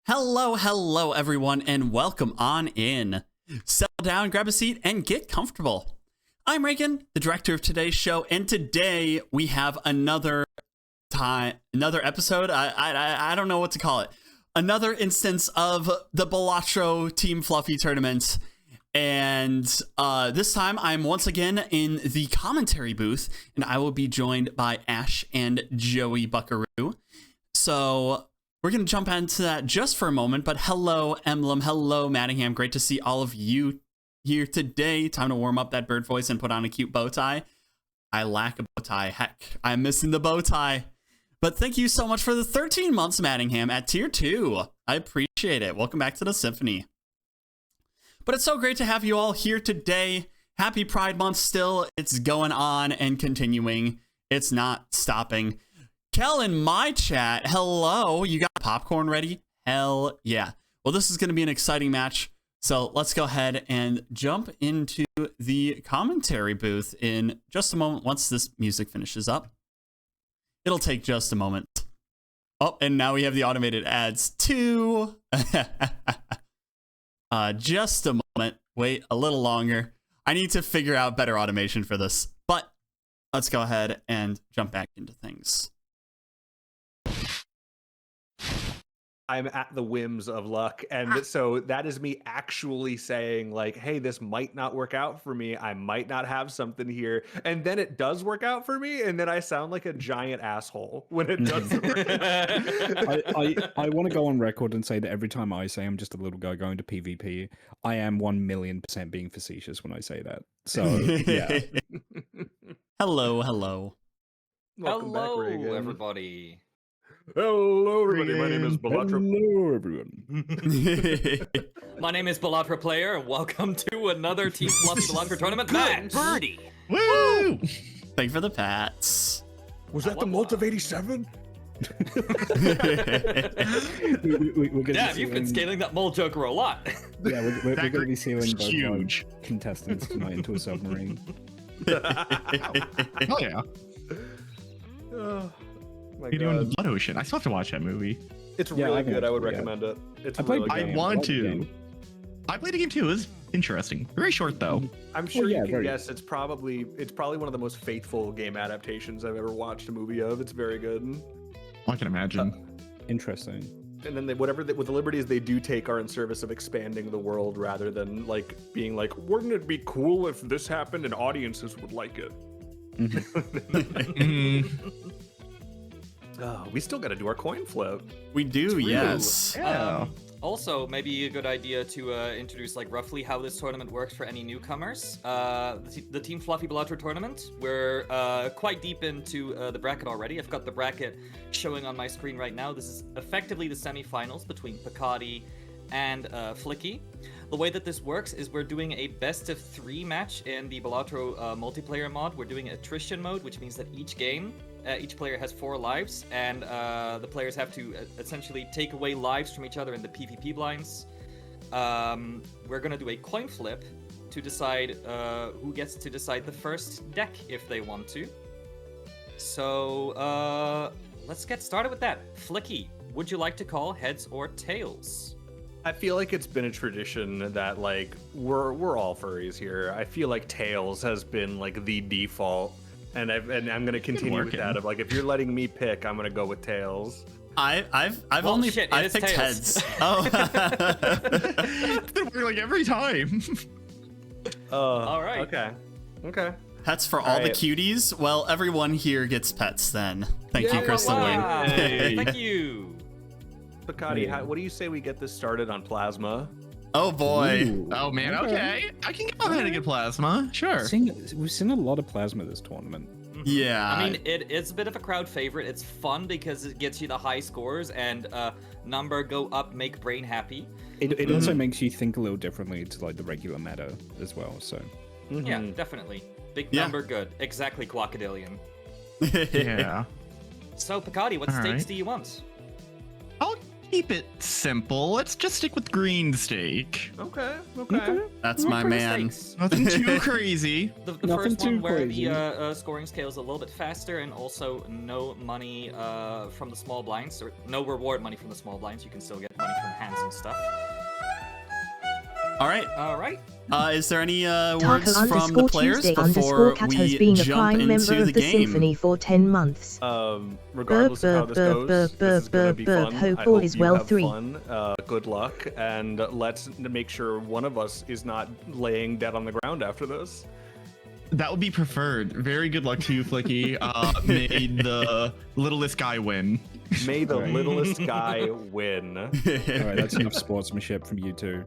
Hello everyone, and welcome on in. Settle down, grab a seat, and get comfortable. I'm Reagan, the director of today's show, and today we have another episode. I don't know what to call it. Another instance of the Balatro Team Fluffy tournament, and this time I'm once again in the commentary booth, and I will be joined by Ash and JoeyBuckaroo. So we're going to jump into that just for a moment, but hello, Emblem. Hello, Mattingham. Great to see all of you here today. Time to warm up that bird voice and put on a cute bow tie. I lack a bow tie. Heck, I'm missing the bow tie. But thank you so much for the 13 months, Mattingham, at Tier 2. I appreciate it. Welcome back to the Symphony. But it's so great to have you all here today. Happy Pride Month still. It's going on and continuing. It's not stopping. Kel in my chat, hello. You got popcorn ready? Hell yeah. Well, this is going to be an exciting match. So let's go ahead and jump into the commentary booth in just a moment once this music finishes up. It'll take just a moment. Oh, and now we have the automated ads too. Just a moment. Wait a little longer. I need to figure out better automation for this. But let's go ahead and jump back into things. I'm at the whims of luck, and so that is me actually saying, like, hey, this might not work out for me. I might not have something here, and then it does work out for me, and then I sound like a giant asshole when it doesn't work out. I want to go on record and say that every time I say I'm just a little guy going to PvP, I am 1,000,000% being facetious when I say that. So, yeah. Hello. Welcome back, Reagan. Everybody. Hello, everybody. My name is Balatro. Hello, everyone. My name is Balatro Player, and welcome to another Team Fluffy Balatro tournament match. Birdie. Woo! Thank you for the pats. Was that the Mult of 87? Yeah, you've been scaling that Mole Joker a lot. Yeah, we're going to be sealing both huge contestants tonight into a submarine. Oh yeah. You're doing the Blood Ocean. I still have to watch that movie. It's really good. I would recommend it. It's really good. I want to. I played a game too. It was interesting. Very short though. I'm sure you can guess. It's probably one of the most faithful game adaptations I've ever watched a movie of. It's very good. I can imagine. Interesting. And then with the liberties they do take are in service of expanding the world rather than like being like, wouldn't it be cool if this happened and audiences would like it? Oh, we still got to do our coin flip. We do, yes. Yeah. Also, maybe a good idea to introduce like roughly how this tournament works for any newcomers. The Team Fluffy Balatro tournament, we're quite deep into the bracket already. I've got the bracket showing on my screen right now. This is effectively the semifinals between Pikati and Flicky. The way that this works is we're doing a best of 3 match in the Balatro multiplayer mod. We're doing attrition mode, which means that each game, each player has 4 lives, and the players have to essentially take away lives from each other in the PvP blinds. We're gonna do a coin flip to decide who gets to decide the first deck if they want to. So let's get started with that. Flicky, would you like to call heads or tails? I feel like it's been a tradition that like we're all furries here. I feel like tails has been like the default, and I'm gonna continue with that. Of like, if you're letting me pick, I'm gonna go with tails. I've picked heads. Oh, It's been working like every time. All right. Okay. Pets for all the cuties. Well, everyone here gets pets then. Thank you, Crystal Wing. Hey. Thank you. Pikati, what do you say we get this started on Plasma? Oh boy. Ooh, Oh man, okay. I can go ahead and get plasma. Sure. We've seen a lot of plasma this tournament. Yeah. I mean, it's a bit of a crowd favorite. It's fun because it gets you the high scores and number go up, make brain happy. It also makes you think a little differently to like the regular meta as well. So Yeah, definitely. Big number, good. Exactly, Quackadillion. Yeah. So, Pikati, what stakes do you want? I'll keep it simple. Let's just stick with green steak. Okay. That's my man. Stakes. Nothing too crazy. The Nothing first one too where crazy. the scoring scale is a little bit faster, and also no money from the small blinds, or no reward money from the small blinds. You can still get money from hands and stuff. All right. All right. Is there any words from the Taco players Tuesday before _cat we has been a jump prime member into of the the game? symphony for 10 months. Regardless of how this goes, this is going to be fun. Hope I all hope is you well. have 3. fun. Good luck, and let's make sure one of us is not laying dead on the ground after this. That would be preferred. Very good luck to you, Flicky. May the littlest guy win. May the Right. littlest guy win. All right, that's enough sportsmanship from you two.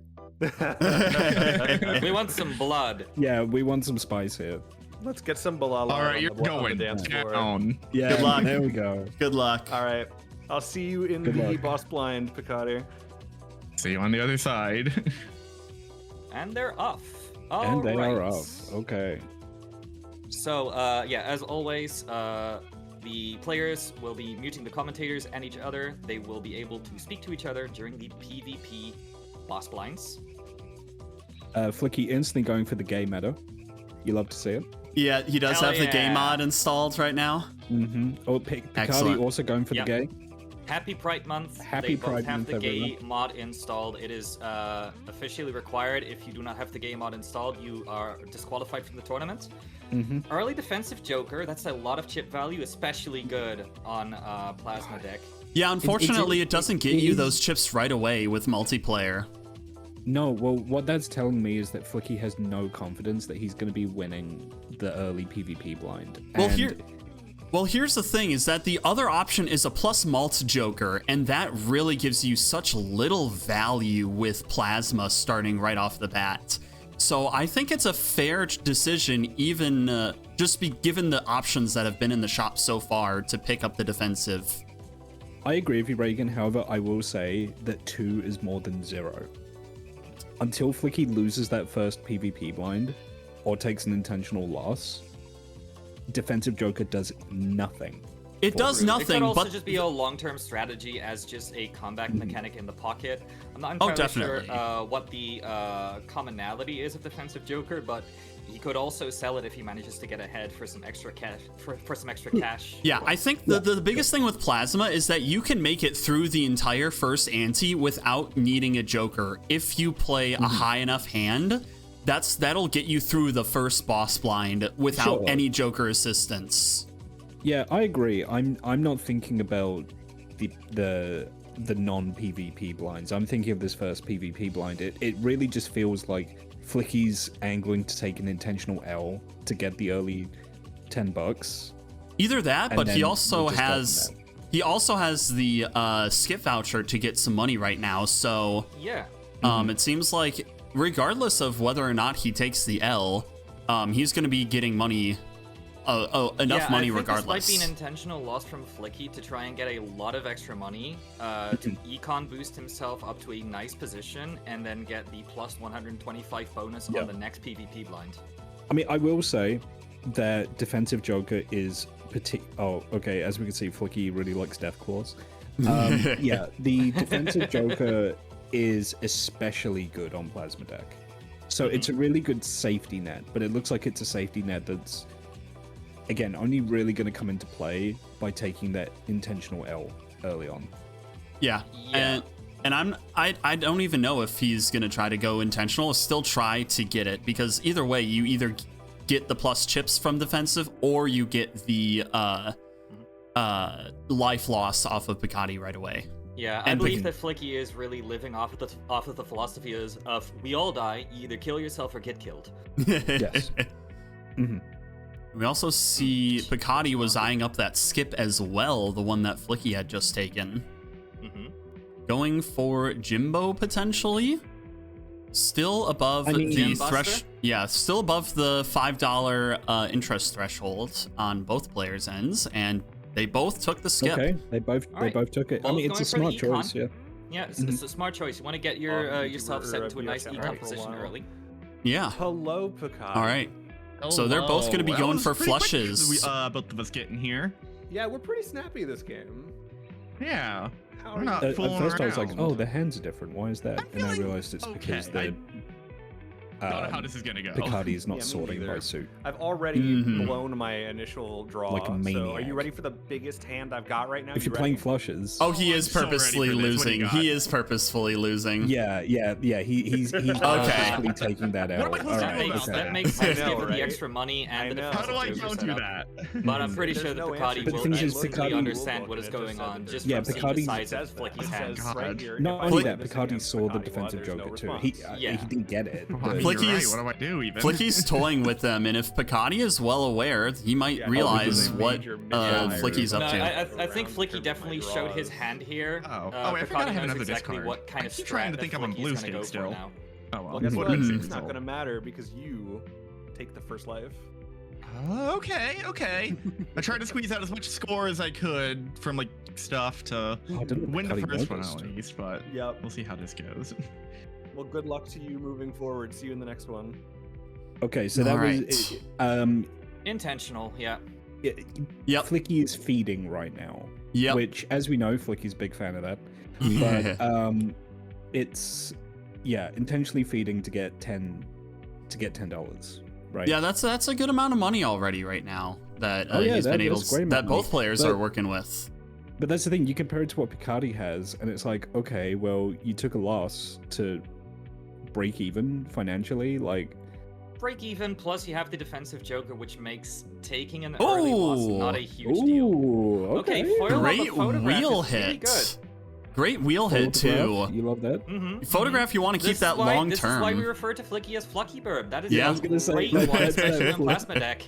We want some blood. Yeah, we want some spice here. Let's get some balala. All right, on you're the going dance floor. down. Yeah, Good luck. there we go. Good luck. All right, I'll see you in Good the luck. boss blind, Pikati. See you on the other side. And they're off. And they are Alright. off. Okay. So, yeah, as always, the players will be muting the commentators and each other. They will be able to speak to each other during the PvP boss blinds. Flicky instantly going for the gay meta. You love to see it. Yeah, he does Hell have the game yeah. mod installed right now. Mm-hmm. Oh, Pikati Excellent. also going for Yep. the gay. Happy Pride Month. Happy they both Pride have Month, the gay everyone. mod installed. It is officially required. If you do not have the gay mod installed, you are disqualified from the tournament. Mm-hmm. Early defensive Joker, that's a lot of chip value, especially good on Plasma deck. Yeah, unfortunately, it doesn't get it you is- those chips right away with multiplayer. No, well, what that's telling me is that Flicky has no confidence that he's going to be winning the early PvP blind. Well, here's the thing, is that the other option is a plus malt Joker, and that really gives you such little value with Plasma starting right off the bat. So I think it's a fair decision, even just be given the options that have been in the shop so far, to pick up the defensive. I agree with you, Reagan. However, I will say that 2 is more than 0. Until Flicky loses that first PvP blind or takes an intentional loss, defensive Joker does nothing. It does It nothing, could also but just be a long-term strategy as just a comeback mechanic in the pocket. I'm not Oh, entirely sure definitely. what the commonality is of defensive Joker, but he could also sell it if he manages to get ahead for some extra cash. For some extra cash. yeah, I think the biggest thing with Plasma is that you can make it through the entire first ante without needing a Joker. If you play a high enough hand, that'll get you through the first boss blind without Sure. any Joker assistance. Yeah, I agree. I'm not thinking about the non-PvP blinds. I'm thinking of this first PvP blind. It really just feels like Flicky's angling to take an intentional L to get the early $10. Either that, And but he then also we'll just go from has the skip voucher to get some money right now. So Yeah. it seems like regardless of whether or not he takes the L, he's going to be getting money, enough money I think regardless. This might be an intentional loss from Flicky to try and get a lot of extra money to econ boost himself up to a nice position and then get the plus 125 bonus Yeah. on the next PvP blind. I mean, I will say that defensive Joker is Oh, okay. As we can see, Flicky really likes Death Claws. Yeah, the defensive Joker is especially good on Plasma deck. So it's a really good safety net, but it looks like it's a safety net that's, again, only really going to come into play by taking that intentional L early on. Yeah. Yeah. And I don't even know if he's gonna try to go intentional or still try to get it, because either way you either get the plus chips from defensive or you get the life loss off of Pikati right away. Yeah, I And believe Pikin- that Flicky is really living off of the philosophy of we all die, you either kill yourself or get killed. Yes. Mhm. We also see Pikati was eyeing up that skip as well, the one that Flicky had just taken. Mm-hmm. Going for Jimbo potentially. Still above I mean- the Jim Buster? still above the $5 interest threshold on both players' ends, and they both took the skip. Okay, they both Alright. took it. I Both mean, it's a going smart for the choice, yeah. Yeah, it's a smart choice. You want to get your yourself set into a nice BSM econ for a position while. early. Yeah. Hello, Pikati. All right. So they're both gonna be That going was for pretty quick, flushes. both of us getting here. Yeah, we're pretty snappy this game. Yeah. How We're are not you? At fooling first I was like, around. oh, the hands are different. Why is that? And I feeling realized it's because okay. Don't know how this is gonna go. Pikati is not Yeah, me sorting neither. by suit. I've already Mhm. blown my initial draw. Like a so are maniac. you ready for the biggest hand I've got right now? If You you're playing ready? flushes. Oh, he I'm is so ready purposely for this. What do you losing. got? He is purposefully losing. Yeah. He's Okay. purposefully taking that out. What am I supposed to All do right, about okay. That makes sense I know, given the right? extra money I and the know. How do I defensive don't Joker do setup. that? But I'm pretty There's sure that no Pikati answer to will thing is, instantly Pikati- understand what It is just going says on that just Yeah, from seeing Pikati- the size It of says Flicky's that. hand. It says God. right here, Not if I only do that, this Pikati against saw the Pikati, defensive there's no Joker too. response. Yeah. He didn't get it. Well, but- you're Flicky's- right. What do I do even? Flicky's toying with them, and if Pikati is well aware, he might Yeah, realize oh, what major Flicky's No, up to. I think Around Flicky terms definitely of my showed his draws. hand here. Oh. Pikati I forgot I have knows another exactly discard. what kind I of keep strat trying to that think I'm on Flicky's blue gonna go state for still. now. Oh well. Well, guess What what? is It's it? not going to matter because you take the first life. Okay. I tried to squeeze out as much score as I could from like stuff to Oh, I didn't know win the Pikati first one noticed. at least, but Yep. we'll see how this goes. Well, good luck to you moving forward. See you in the next one. Okay, so that Alright. was Intentional, yeah. Yep. Flicky is feeding right now, Yep. which, as we know, Flicky's a big fan of that. Yeah. But it's intentionally feeding to get $10, right? Yeah, that's a good amount of money already right now that Oh, yeah, he's been that able is great amount that of both money. players But- are working with. But that's the thing. You compare it to what Pikati has, and it's like, okay, well, you took a loss to break even financially. Like, Break even, plus you have the defensive Joker, which makes taking an early loss Ooh. not a huge deal. ooh, Okay, okay. foil on the Great photograph wheel is really hit. good. Great wheel hit Photograph, too. You love that? Mm-hmm. Photograph, you want to keep This that is why- long This is why we term. refer to Flicky as FlickyBirb. That is Yeah. I a was gonna say, great like, one, that's especially that on Plasma deck.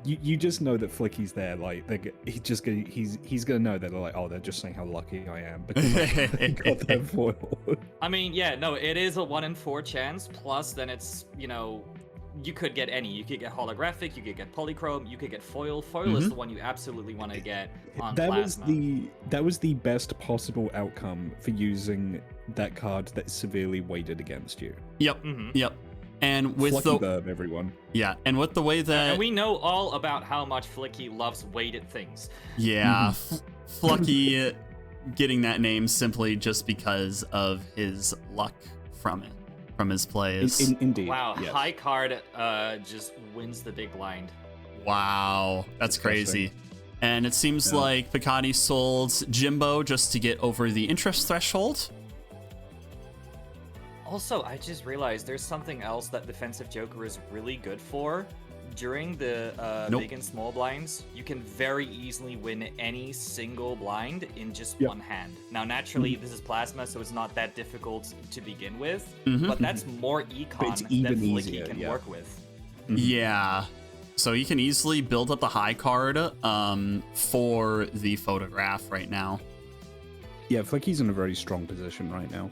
You just know that Flicky's there. Like, he's gonna know that. Like, oh, they're just saying how lucky I am because I got that foil. I mean, yeah, no, it is a 1 in 4 chance. Plus, then it's, you could get any. You could get holographic, you could get polychrome, you could get foil. Foil is the one you absolutely want to get on Plasma. That was the best possible outcome for using that card that's severely weighted against you. Yep. Mhm. Yep. And with FlickyBirb, everyone. and with the way that And we know all about how much Flicky loves weighted things. yeah, Flucky getting that name simply just because of his luck from it, from his plays. Indeed. Wow, yes. high card just wins the big blind. Wow, that's crazy. And it seems Yeah. like Pikati sold Jimbo just to get over the interest threshold. Also, I just realized there's something else that defensive Joker is really good for. During the Nope. big and small blinds, you can very easily win any single blind in just Yep. one hand. Now, naturally, this is Plasma, so it's not that difficult to begin with, Mhm. but that's more econ it's that even Flicky easier, can yeah. work with. Yeah. So you can easily build up the high card for the photograph right now. Yeah, Flicky's in a very strong position right now.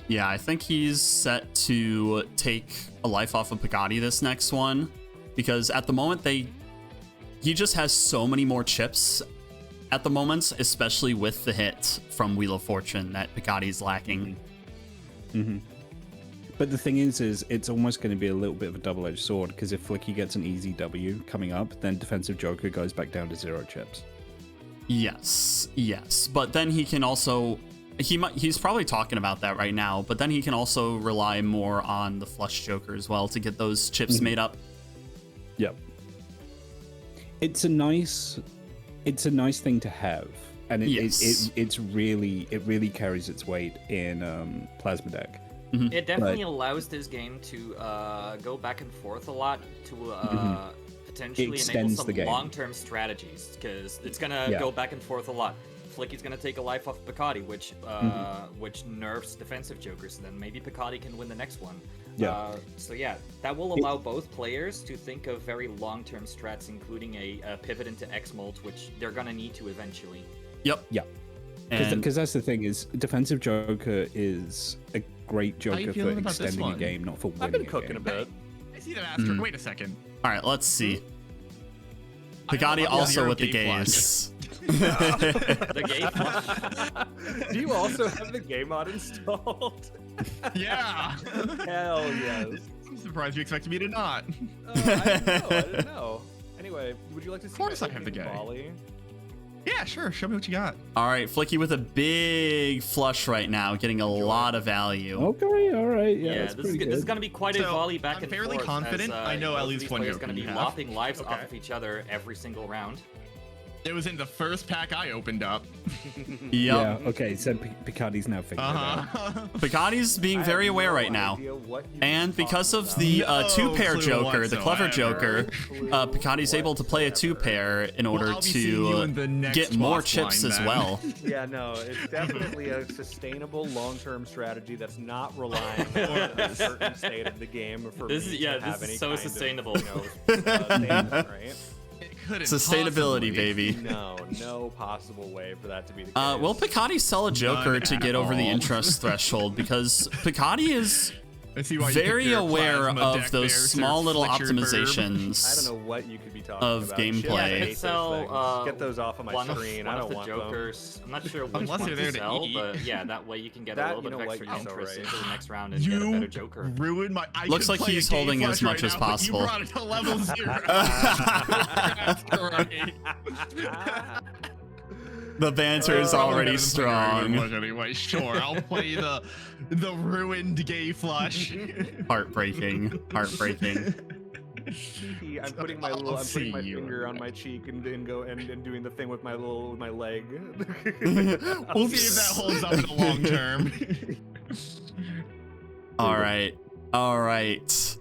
Yeah, I think he's set to take a life off of Pikati this next one, because at the moment he just has so many more chips at the moment, especially with the hit from Wheel of Fortune that Pikati's lacking. But the thing is it's almost going to be a little bit of a double-edged sword, because if Flicky gets an easy W coming up, then defensive Joker goes back down to 0 chips. Yes, but then he can also he's probably talking about that right now, but then he can also rely more on the flush Joker as well to get those chips made up. Yep. It's a nice thing to have, and Yes. it really carries its weight in Plasma deck. It definitely allows this game to go back and forth a lot to potentially enable extends some the game. long-term strategies, because it's gonna Yeah. go back and forth a lot. Flicky's gonna take a life off Pikati, which nerfs defensive Jokers. Then maybe Pikati can win the next one. Yeah. So yeah, that will allow both players to think of very long-term strats, including a pivot into X-Molt, which they're gonna need to eventually. Yep. Yeah. And Because that's the thing, is defensive Joker is a great How you Joker for feeling about this extending a one? game, not for winning I've been a cooking game. a bit. I see that asterisk. Wait a second. all right, let's see. I Pikati have a also zero with the gay flush. gaze. The game flush. Do you also have the game mod installed? Yeah. Hell yes. I'm surprised you expected me to not. I didn't know. Anyway, would you like to see course my I have the opening game. volley? Yeah, sure. Show me what you got. All right, Flicky with a big flush right now, getting a lot of value. Okay, all right. Yeah, Yeah, that's this pretty good. is going to be quite a So, volley back I'm and fairly forth. confident I know at least one players joker going to be you have. lopping lives off Okay. of each other every single round. It was in the first pack I opened up. Yep. Yeah, okay, so Pikati's now figured it out. Pikati's being very aware right now. And because of the two-pair clue Joker, the clever whatsoever. Joker, Pikati's able to play a two-pair in order I'll be seeing you in the to next get more boss chips line as then. well. Yeah, no, it's definitely a sustainable long-term strategy that's not relying on a certain state of the game for This me is- yeah, to this have is any so kind sustainable. Of, statement, right? It couldn't Sustainability, possibly. baby. No possible way for that to be the case. Will Pikati sell a Joker None to at get over the all. interest threshold? Because Pikati is I see why you picked very your aware plasma of deck those there, Sir small little FlickyBirb. I don't optimizations. know what you could be talking of about. gameplay. Shit, Yeah, I I hate could those sell, things. Get those off of my one screen. Of, I one don't of the want them. Jokers. I'm not sure which Unless one you're to there to sell, eat. but yeah, that way you can get That, a little you bit of know what, extra you're so interest right. into the next round and get a better Joker. Ruined my. I Looks could like play he's a game holding flush as much right as now, but possible. You brought it to level 0. That's great. The banter is Probably already better than playing a regular strong. flush anyway, sure. I'll play the ruined gay flush. Heartbreaking. Heartbreaking. I'm putting my I'll little, I'm putting see my you finger in on my cheek and doing the thing with my leg. We'll see if that holds up in the long term. All right. All right.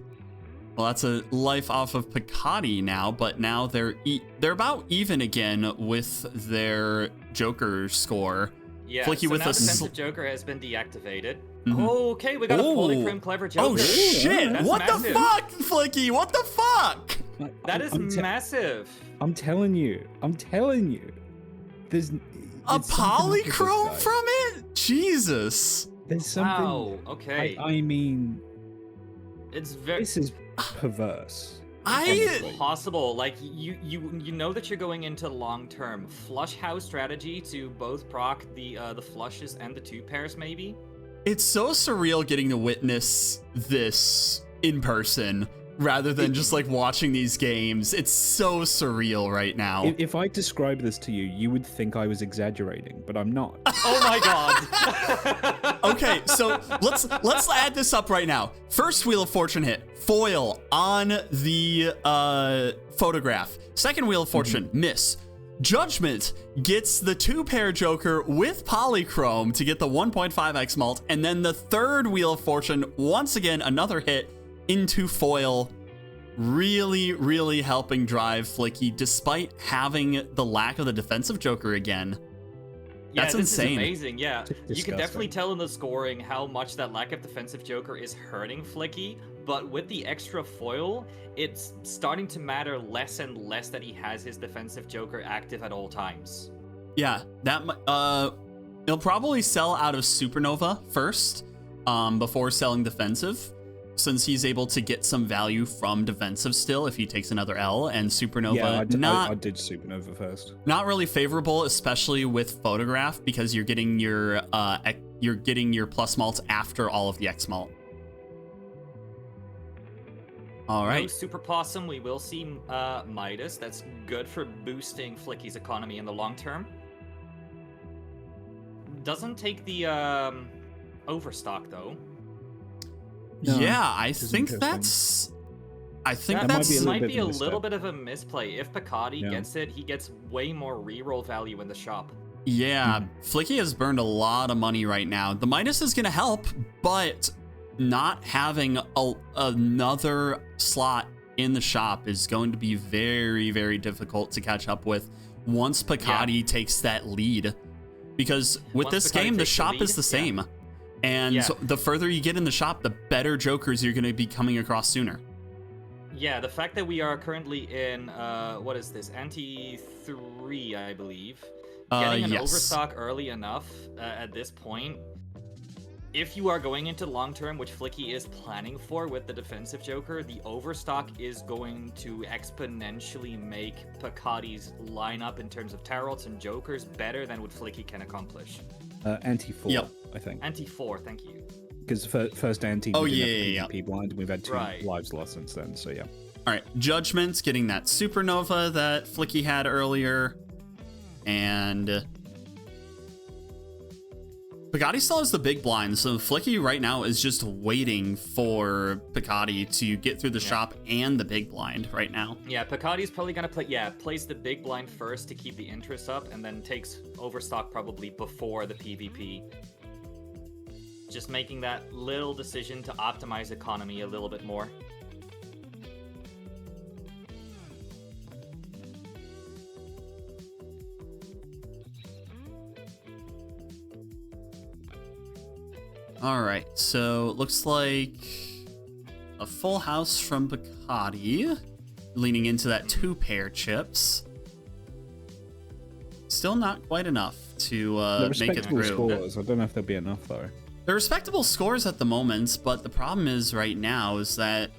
Well, that's a life off of Pikati now, but now they're about even again with their Joker score. Yeah, Flicky so with now a defensive Joker has been deactivated. Mhm. Okay, we got a Polychrome Clever Joker. Oh shit! That's What massive. the fuck, Flicky? What the fuck? That is massive. I'm telling you. There's A there's something up with this polychrome guy. from it? Jesus. There's something. Wow. Okay. I mean, It's very this is perverse. I possible. Like you know that you're going into long-term flush house strategy to both proc the flushes and the two pairs maybe. it's so surreal getting to witness this in person rather than just like watching these games. It's so surreal right now. If I describe this to you, you would think I was exaggerating, but I'm not. Oh my god. Okay, so let's add this up right now. First Wheel of Fortune hit, foil on the photograph. Second Wheel of Fortune, miss. Judgment gets the two-pair Joker with Polychrome to get the 1.5x mult, and then the third Wheel of Fortune, once again, another hit into foil. Really, really helping drive Flicky, despite having the lack of the defensive Joker again. Yeah, That's this insane. is amazing. Yeah, you can Disgusting. definitely tell in the scoring how much that lack of defensive Joker is hurting Flicky. But with the extra foil, it's starting to matter less and less that he has his defensive Joker active at all times. Yeah, that he'll probably sell out of Supernova first, before selling defensive, since he's able to get some value from defensive still if he takes another L, and Supernova Yeah, I not did Supernova first. not really favorable, especially with Photograph, because you're getting your plus malts after all of the X malt. All No right. Super Possum, we will see Midas. That's good for boosting Flicky's economy in the long term. Doesn't take the overstock though. No, Yeah, I is think interesting. that's. I think That that's. might might bit be of a a misstep. little bit of a misplay. If Pikati Yeah. gets it, he gets way more reroll value in the shop. Yeah, Flicky has burned a lot of money right now. The Midas is going to help, but not having another slot in the shop is going to be very, very difficult to catch up with once Pikati takes that lead. Because with Once this Pikati game, the takes the shop is lead, the same. yeah. And Yeah. the further you get in the shop, the better Jokers you're going to be coming across sooner. Yeah, the fact that we are currently in, what is this, Anti-3, I believe. Getting an Yes. overstock early enough at this point, if you are going into long term, which Flicky is planning for with the defensive Joker, the overstock is going to exponentially make Pikati's lineup in terms of tarots and Jokers better than what Flicky can accomplish. Anti-4, Yep. I think. Anti-4, thank you. Because first anti, Oh, we didn't yeah, have yeah, yeah. PvP blind, and we've had 2 Right. lives lost since then, so yeah. All right, Judgment's getting that Supernova that Flicky had earlier. And Pikati still has the big blind, so Flicky right now is just waiting for Pikati to get through the shop and the big blind right now. Yeah, Pikati's probably gonna plays the big blind first to keep the interest up, and then takes overstock probably before the PvP. Just making that little decision to optimize economy a little bit more. All right, so looks like a full house from Pikati, leaning into that 2-pair chips. Still not quite enough to make it respectable through. scores. I don't know if there'll be enough though. They're respectable scores at the moment, but the problem is right now is that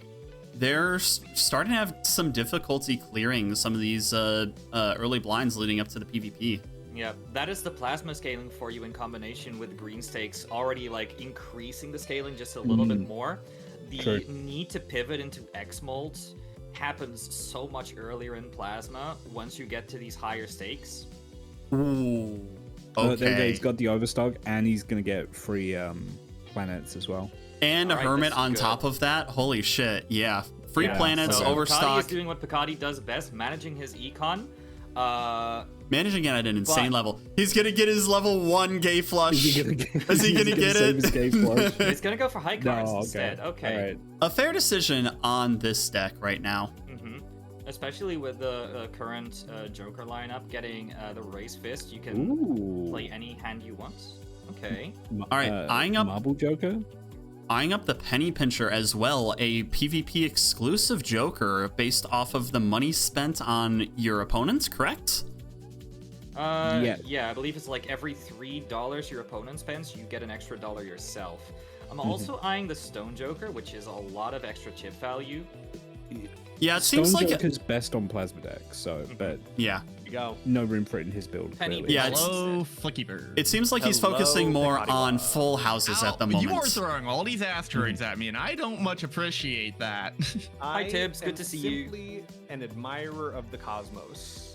they're starting to have some difficulty clearing some of these early blinds leading up to the PvP. Yeah, that is the plasma scaling for you in combination with green stakes already like increasing the scaling just a little bit more. The True. need to pivot into X molds happens so much earlier in plasma once you get to these higher stakes. Ooh. There you go, Okay. he's got the overstock, and he's gonna get free planets as well. And a Alright, hermit that's on good. top of that. Holy shit. Yeah. Free Yeah, planets, so Pikati overstock. is doing what Pikati does best, managing his econ. Managing it at an insane But- level. He's gonna get his level 1 gay flush. Is he gonna get, Is he gonna he's get save it? his gay flush? He's gonna go for high cards No, instead. Okay. All right. A fair decision on this deck right now. Especially with the current Joker lineup getting the Raise Fist, you can Ooh. play any hand you want. Okay. All right, eyeing up- Marble Joker. Eyeing up the Penny Pincher as well, a PvP exclusive Joker based off of the money spent on your opponents, correct? Yeah, I believe it's like every $3 your opponent spends, you get an extra dollar yourself. I'm also eyeing the Stone Joker, which is a lot of extra chip value. Yeah, it Stone seems like Joker's best on plasma decks, so but yeah. Here you go. no room for it in his build. Penny clearly. Yeah, it's- Hello, FlickyBirb. It seems like he's Hello, focusing more Pikati. on full houses at the moment. You are throwing all these asteroids at me, and I don't much appreciate that. Hi, Tibbs. Good am to see you. Simply an admirer of the cosmos.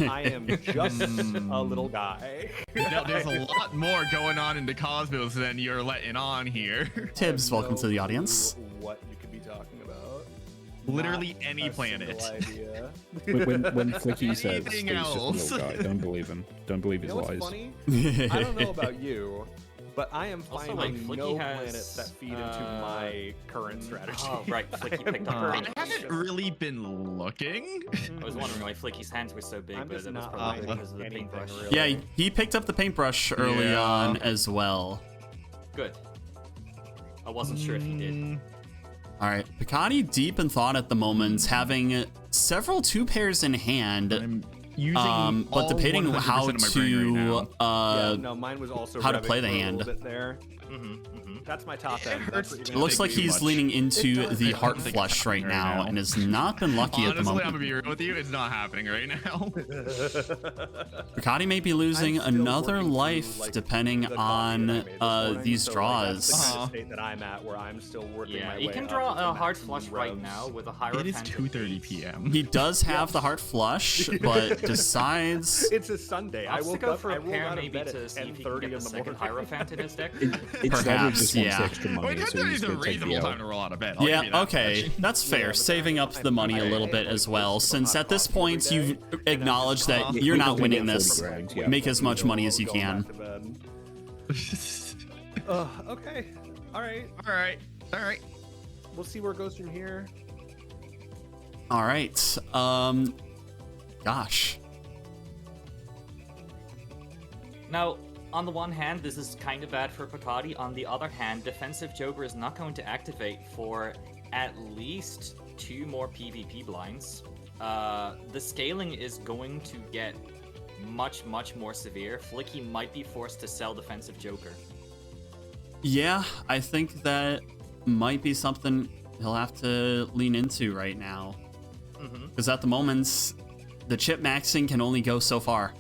I am just a little guy. No, there's a lot more going on in the cosmos than you're letting on here. Tibbs, welcome to the audience. What you could be talking about? Literally Not any a planet. single idea. when Flicky says Anything he's just a else? little guy, don't believe him. Don't believe You his know what's lies. funny? I don't know about you, but I am Also, finding like, no Flicky has, planets that feed into my current strategy. Oh, right. Flicky picked up I Current. haven't really been looking. I was wondering why Flicky's hands were so big, I'm but just it was not probably finding because of the anything paintbrush. really. Yeah, he picked up the paintbrush early Yeah. on as well. Good. I wasn't sure if he did. All right, Pikati deep in thought at the moment, having several 2-pairs in hand. I'm using But all debating 100% how of my brain right now. Yeah, no, mine was also how to revving play the for a hand. little bit there. That's my top It end. hurts That's to It what looks think like too he's much. leaning into It the does. heart I think flush right right now now. and has not been lucky at the Honestly, I'm moment. gonna be real with you. It's not happening right now. Pikati may be losing I'm still another working through, life like, depending the coffee on that I made this morning, these so, draws. Like, that's the kind of state that I'm at, where I'm still working Yeah, my way you can up draw into a hard maximum flush right revs. now with a Hierophant. It is 2:30 p.m. He does have the heart flush, but decides It's a Sunday. I Opts to woke go up. for I a rolled pair out of maybe bed to at see if he 10:30 can get in the the second morning. Hierophant in his deck. Instead, Perhaps, he just yeah. wants extra money, Wait, so he's a gonna take the reasonable L. time to roll out of bed. I'll give you yeah, that okay, much. that's fair. but Saving up the money a little bit as well, since at this point coffee every you've day, acknowledged that Yeah, you're he not doesn't winning get this. 40 grand, yeah. Make as much money as you Going can. back to bed. Okay. All right. All right. We'll see where it goes from here. All right. Gosh. Now, on the one hand, this is kind of bad for Pikati. On the other hand, Defensive Joker is not going to activate for at least 2 more PvP blinds. The scaling is going to get much, much more severe. Flicky might be forced to sell Defensive Joker. Yeah, I think that might be something he'll have to lean into right now. Because at the moment, the chip maxing can only go so far.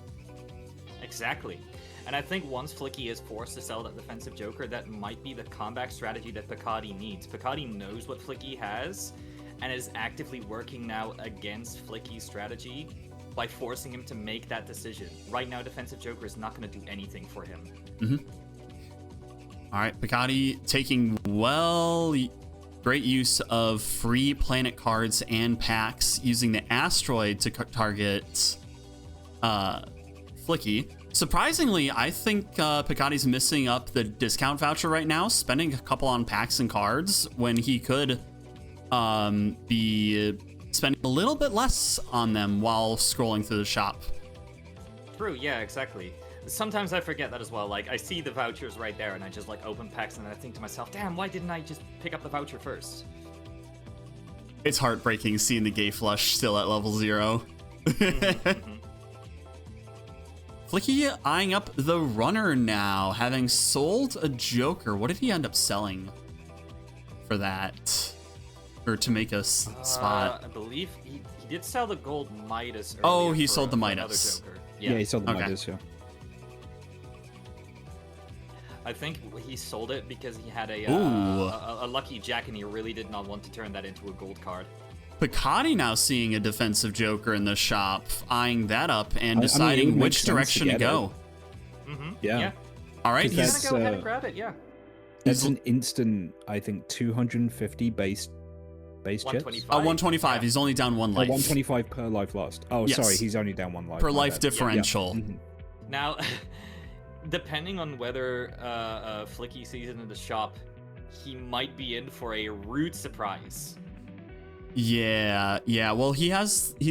Exactly. And I think once Flicky is forced to sell that Defensive Joker, that might be the comeback strategy that Pikati needs. Pikati knows what Flicky has, and is actively working now against Flicky's strategy by forcing him to make that decision. Right now, Defensive Joker is not going to do anything for him. All right, Pikati taking great use of free planet cards and packs, using the asteroid to target Flicky. Surprisingly, I think Pikati's missing up the discount voucher right now, spending a couple on packs and cards when he could be spending a little bit less on them while scrolling through the shop. True, yeah, exactly. Sometimes I forget that as well. Like, I see the vouchers right there, and I just, like, open packs, and then I think to myself, damn, why didn't I just pick up the voucher first? It's heartbreaking seeing the gay flush still at level 0. Flicky eyeing up the runner now, having sold a Joker. What did he end up selling for that? Or to make a spot? I believe he did sell the gold Midas earlier. Oh, he for- sold the for another Midas. Joker. Yeah, he sold the Okay. Midas, yeah. I think he sold it because he had Ooh. a lucky jack, and he really did not want to turn that into a gold card. Pikati now seeing a defensive Joker in the shop, eyeing that up and I mean, it deciding would make which sense to direction to get go. Yeah. All right, Because He's he's gonna go ahead uh, and grab it, yeah. That's an instant, I think, 250 base chips. 125. 125. Yeah. He's only down 1 life 125 per life lost. Oh, Yes. sorry, he's only down 1 life. per my life bad. differential. Mhm. Now, depending on whether Flicky sees it in the shop, he might be in for a rude surprise. Yeah. Well, he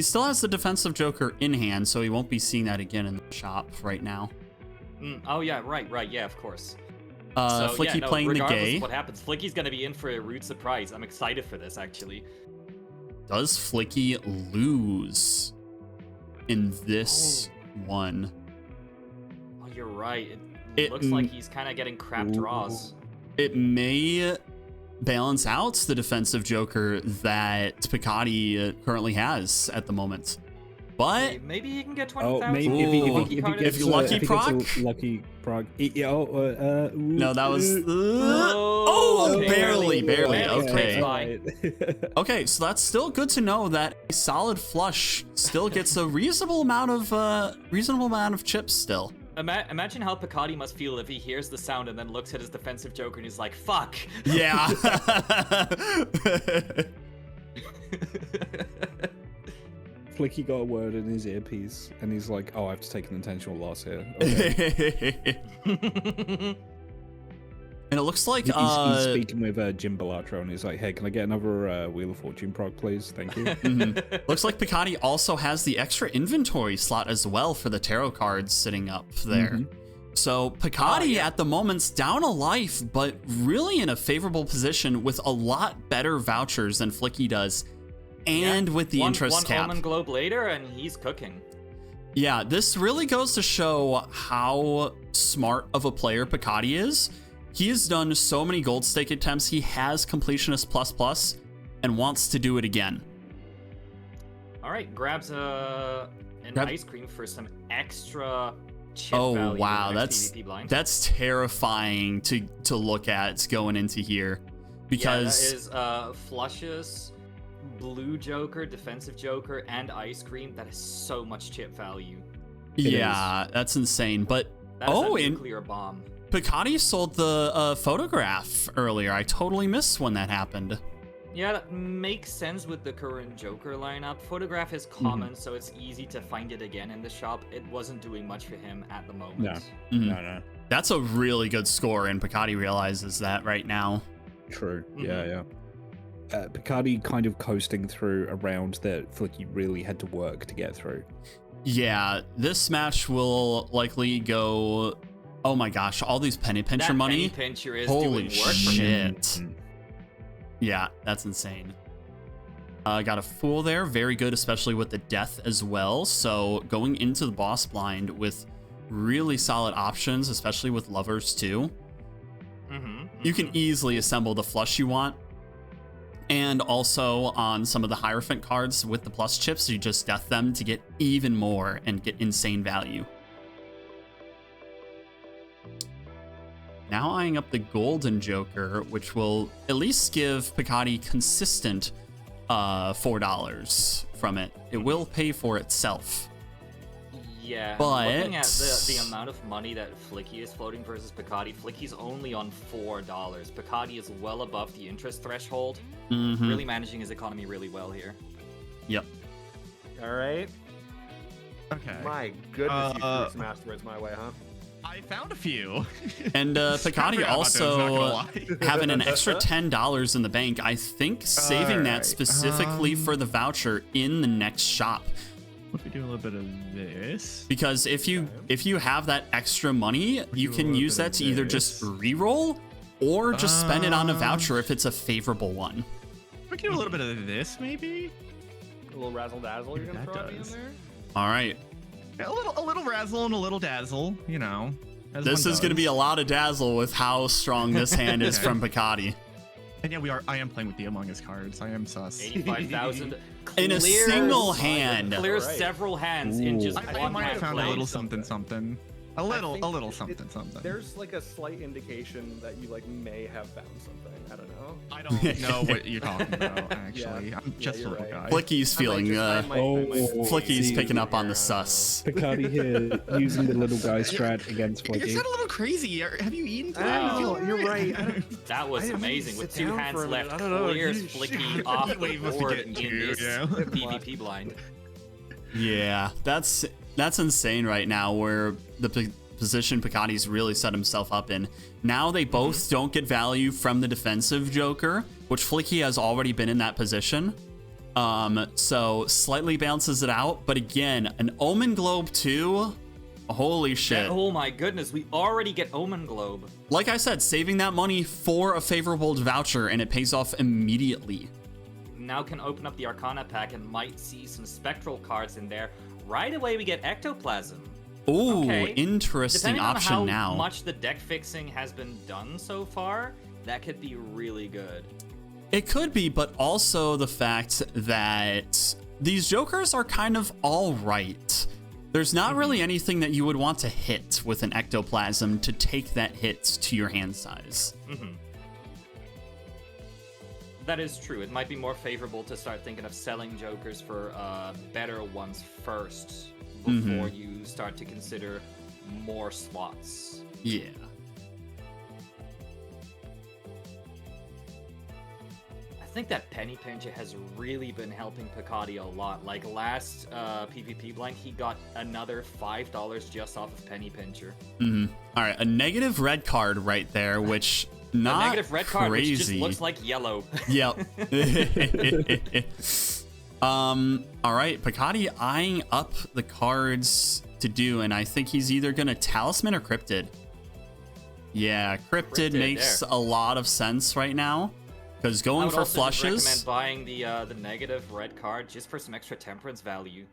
still has the defensive Joker in hand, so he won't be seeing that again in the shop right now. Oh yeah, right, yeah, of course. Flicky playing the regardless gay. of what happens, Flicky's gonna be in for a rude surprise. I'm excited for this, actually. Does Flicky lose in this one? Oh, you're right. It It looks like he's kind of getting crap draws. It may balance out the defensive Joker that Pikati currently has at the moment. But Maybe he can get Oh, 20,000. maybe if he Ooh. gets If you lucky if he gets a proc? lucky proc. no, that was okay. barely. Okay. Okay. Okay, so that's still good to know that a solid flush still gets a reasonable amount of chips still. Imagine how Pikati must feel if he hears the sound and then looks at his defensive Joker and he's like, fuck. Yeah. Flicky got a word in his earpiece, and he's like, "Oh, I have to take an intentional loss here." Okay. And it looks like he's speaking with Jim Balatro, and he's like, "Hey, can I get another Wheel of Fortune proc, please? Thank you." looks like Pikati also has the extra inventory slot as well for the tarot cards sitting up there. So Pikati at the moment's down a life, but really in a favorable position with a lot better vouchers than Flicky does, and with the interest one cap. Omen Globe later, and he's cooking. Yeah, this really goes to show how smart of a player Pikati is. He has done so many gold stake attempts. He has completionist plus and wants to do it again. All right, grabs an ice cream for some extra chip Oh value wow, in the next PvP blind. that's terrifying to look at going into here, because yeah, that is flushes, blue Joker, defensive Joker, and ice cream. That is so much chip value. yeah, that's insane. But That is a and nuclear bomb. Pikati sold the photograph earlier. I totally missed when that happened. Yeah, that makes sense with the current Joker lineup. Photograph is common, so it's easy to find it again in the shop. It wasn't doing much for him at the moment. No. That's a really good score, and Pikati realizes that right now. True. Yeah. Pikati kind of coasting through a round that Flicky really had to work to get through. Yeah, this match will likely go. Oh my gosh, all these penny pincher That money. penny pincher is Holy doing work for him. shit. Yeah, that's insane. Got a fool there. Very good, especially with the death as well. So going into the boss blind with really solid options, especially with lovers too. You can easily assemble the flush you want. And also on some of the Hierophant cards with the plus chips, you just death them to get even more and get insane value. Now eyeing up the Golden Joker, which will at least give Pikati consistent $4 from it. It will pay for itself. Yeah, But looking at the amount of money that Flicky is floating versus Pikati, Flicky's only on $4. Pikati is well above the interest threshold, really managing his economy really well here. Yep. All right. Okay. My goodness, you threw some asteroids my way, huh? I found a few. And Pikati Forgot about those, not gonna also lie. having an extra $10 in the bank. I think saving that Alright, specifically for the voucher in the next shop. What if we do a little bit of this? Because if you have that extra money, you do a can little use bit that of to either just re-roll or just spend it on a voucher if it's a favorable one. We can do a little bit of this, maybe. A little razzle dazzle you're gonna That throw at me in does. there? All right. A little razzle and a little dazzle, you know. This is going to be a lot of dazzle with how strong this hand is from Pikati. And yeah, I am playing with the Among Us cards. I am sus. 85,000 In a single hand. Clears Alright. several hands in just I one might have hand found a play. little something. A little something. There's like a slight indication that you like may have found something. I don't know. I don't know what you're talking about, actually. Yeah. I'm just Yeah, a you're little right. guy. Flicky's feeling, Flicky's picking up on the sus. Pikati here using the little guy strat against You're Flicky. a little crazy. Have you eaten today? I You know, feel you're alright? right. That was I didn't amazing. With sit two down hands for a minute. left, I don't know. clears You- Flicky The off heat wave must be board getting in to you, this yeah. PvP blind. Yeah, that's insane right now where the position Pikati's really set himself up in. Now they both don't get value from the defensive Joker, which Flicky has already been in that position. So slightly balances it out. But again, an Omen Globe too. Holy shit. Oh my goodness, we already get Omen Globe. Like I said, saving that money for a favorable voucher and it pays off immediately. Now can open up the Arcana pack and might see some spectral cards in there. Right away we get Ectoplasm. Ooh, Okay. interesting Depending option on now. how much the deck fixing has been done so far, that could be really good. It could be, but also the fact that these Jokers are kind of all right. There's not really anything that you would want to hit with an Ectoplasm to take that hit to your hand size. That is true. It might be more favorable to start thinking of selling Jokers for better ones first before you start to consider more slots. Yeah. I think that Penny Pincher has really been helping Pikati a lot. Like last PvP blind, he got another $5 just off of Penny Pincher. All right, a negative red card right there, which not A negative red card, which just crazy. looks like yellow. Yep. All right, Pikati eyeing up the cards to do, and I think he's either gonna Talisman or Cryptid. Yeah, Cryptid makes there. a lot of sense right now, because I going would for also just flushes. recommend buying the negative red card just for some extra temperance value.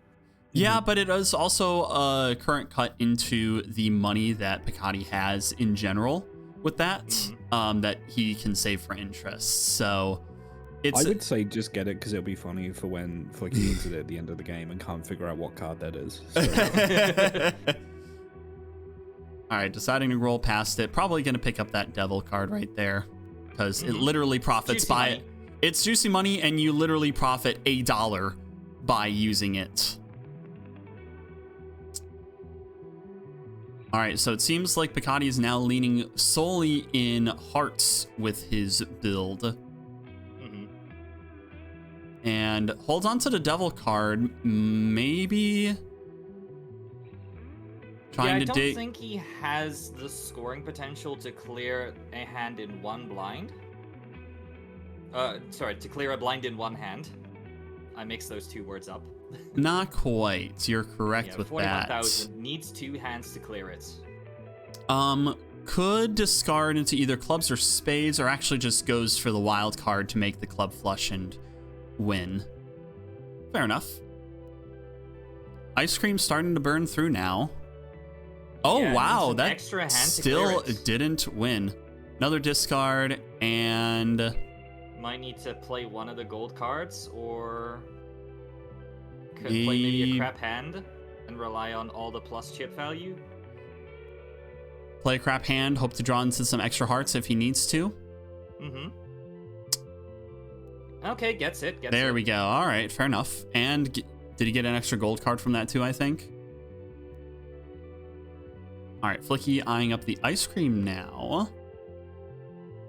Yeah, but it is also a current cut into the money that Pikati has in general with that, that he can save for interest. So it's I would say just get it because it'll be funny for when Flicky needs it at the end of the game and can't figure out what card that is. So, all right, deciding to roll past it. Probably going to pick up that devil card right there because it literally profits Juicy by money. it. It's juicy money, and you literally profit $1 by using it. All right, so it seems like Pikati is now leaning solely in hearts with his build. And holds on to the devil card, maybe trying I to dig. don't think he has the scoring potential to clear a hand in one blind. Sorry, to clear a blind in one hand. I mixed those two words up. Not quite. You're correct Yeah, with 41,000 needs two hands to clear it. that. Could discard into either clubs or spades, or actually just goes for the wild card to make the club flush and win. Fair enough. Ice cream starting to burn through now. Oh Yeah, wow, needs an that extra hand to still clear it. didn't win. Another discard, and Might need to play one of the gold cards, or could play maybe a crap hand and rely on all the plus chip value. play a crap hand, hope to draw into some extra hearts if he needs to. Okay, gets it. There it. we go. All right, fair enough. And did he get an extra gold card from that too, I think? All right, Flicky eyeing up the ice cream now.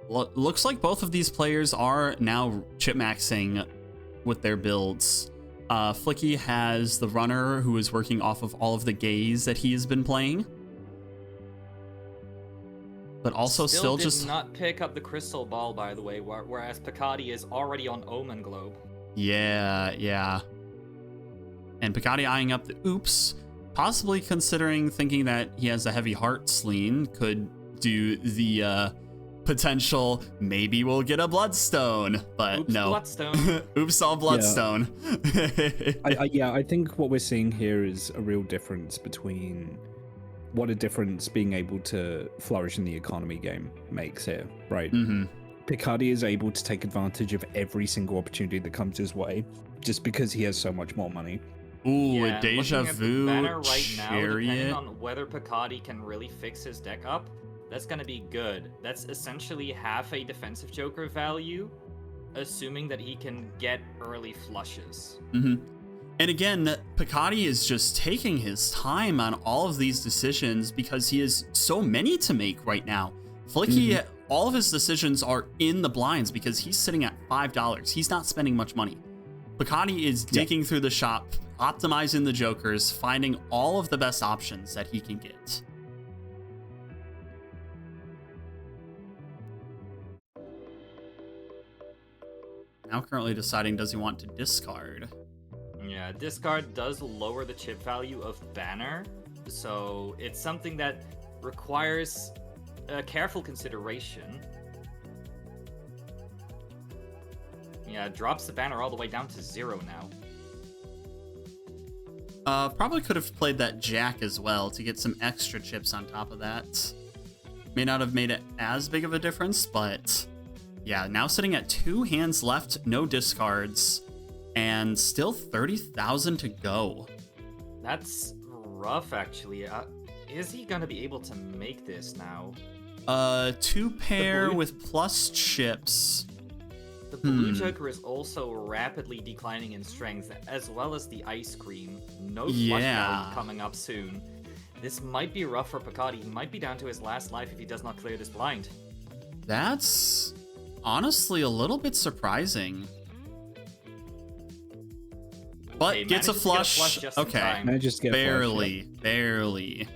Looks like both of these players are now chip maxing with their builds. Flicky has the runner who is working off of all of the gaze that he has been playing. But also still did just not pick up the crystal ball, by the way, whereas Pikati is already on Omen Globe. Yeah. And Pikati eyeing up the oops, possibly considering thinking that he has a heavy heart sleen, could do the potential maybe we'll get a bloodstone, but Oops, no. Bloodstone. Oops, all bloodstone. I think what we're seeing here is a real difference between what a difference being able to flourish in the economy game makes here, right? Mm-hmm. Pikati is able to take advantage of every single opportunity that comes his way just because he has so much more money. Ooh, Yeah, a deja looking at the vu banner right now, depending chariot. on whether Pikati can really fix his deck up, that's gonna be good. That's essentially half a defensive Joker value, assuming that he can get early flushes. Mm-hmm. And again, Pikati is just taking his time on all of these decisions because he has so many to make right now. Flicky, all of his decisions are in the blinds because he's sitting at $5. He's not spending much money. Pikati is digging through the shop, optimizing the Jokers, finding all of the best options that he can get. Now currently deciding, does he want to discard? Yeah, discard does lower the chip value of banner, so it's something that requires careful consideration. Yeah, it drops the banner all the way down to 0 now. Probably could have played that Jack as well to get some extra chips on top of that. May not have made it as big of a difference, but yeah, now sitting at 2 hands left, no discards, and still 30,000 to go. That's rough, actually. Is he gonna be able to make this now? 2 pair with plus chips. The blue Joker is also rapidly declining in strength, as well as the ice cream. No flush value coming up soon. This might be rough for Pikati. He might be down to his last life if he does not clear this blind. That's honestly a little bit surprising. But Okay, gets a manages to get flush. just in Okay, time. Manages to get a flush, barely.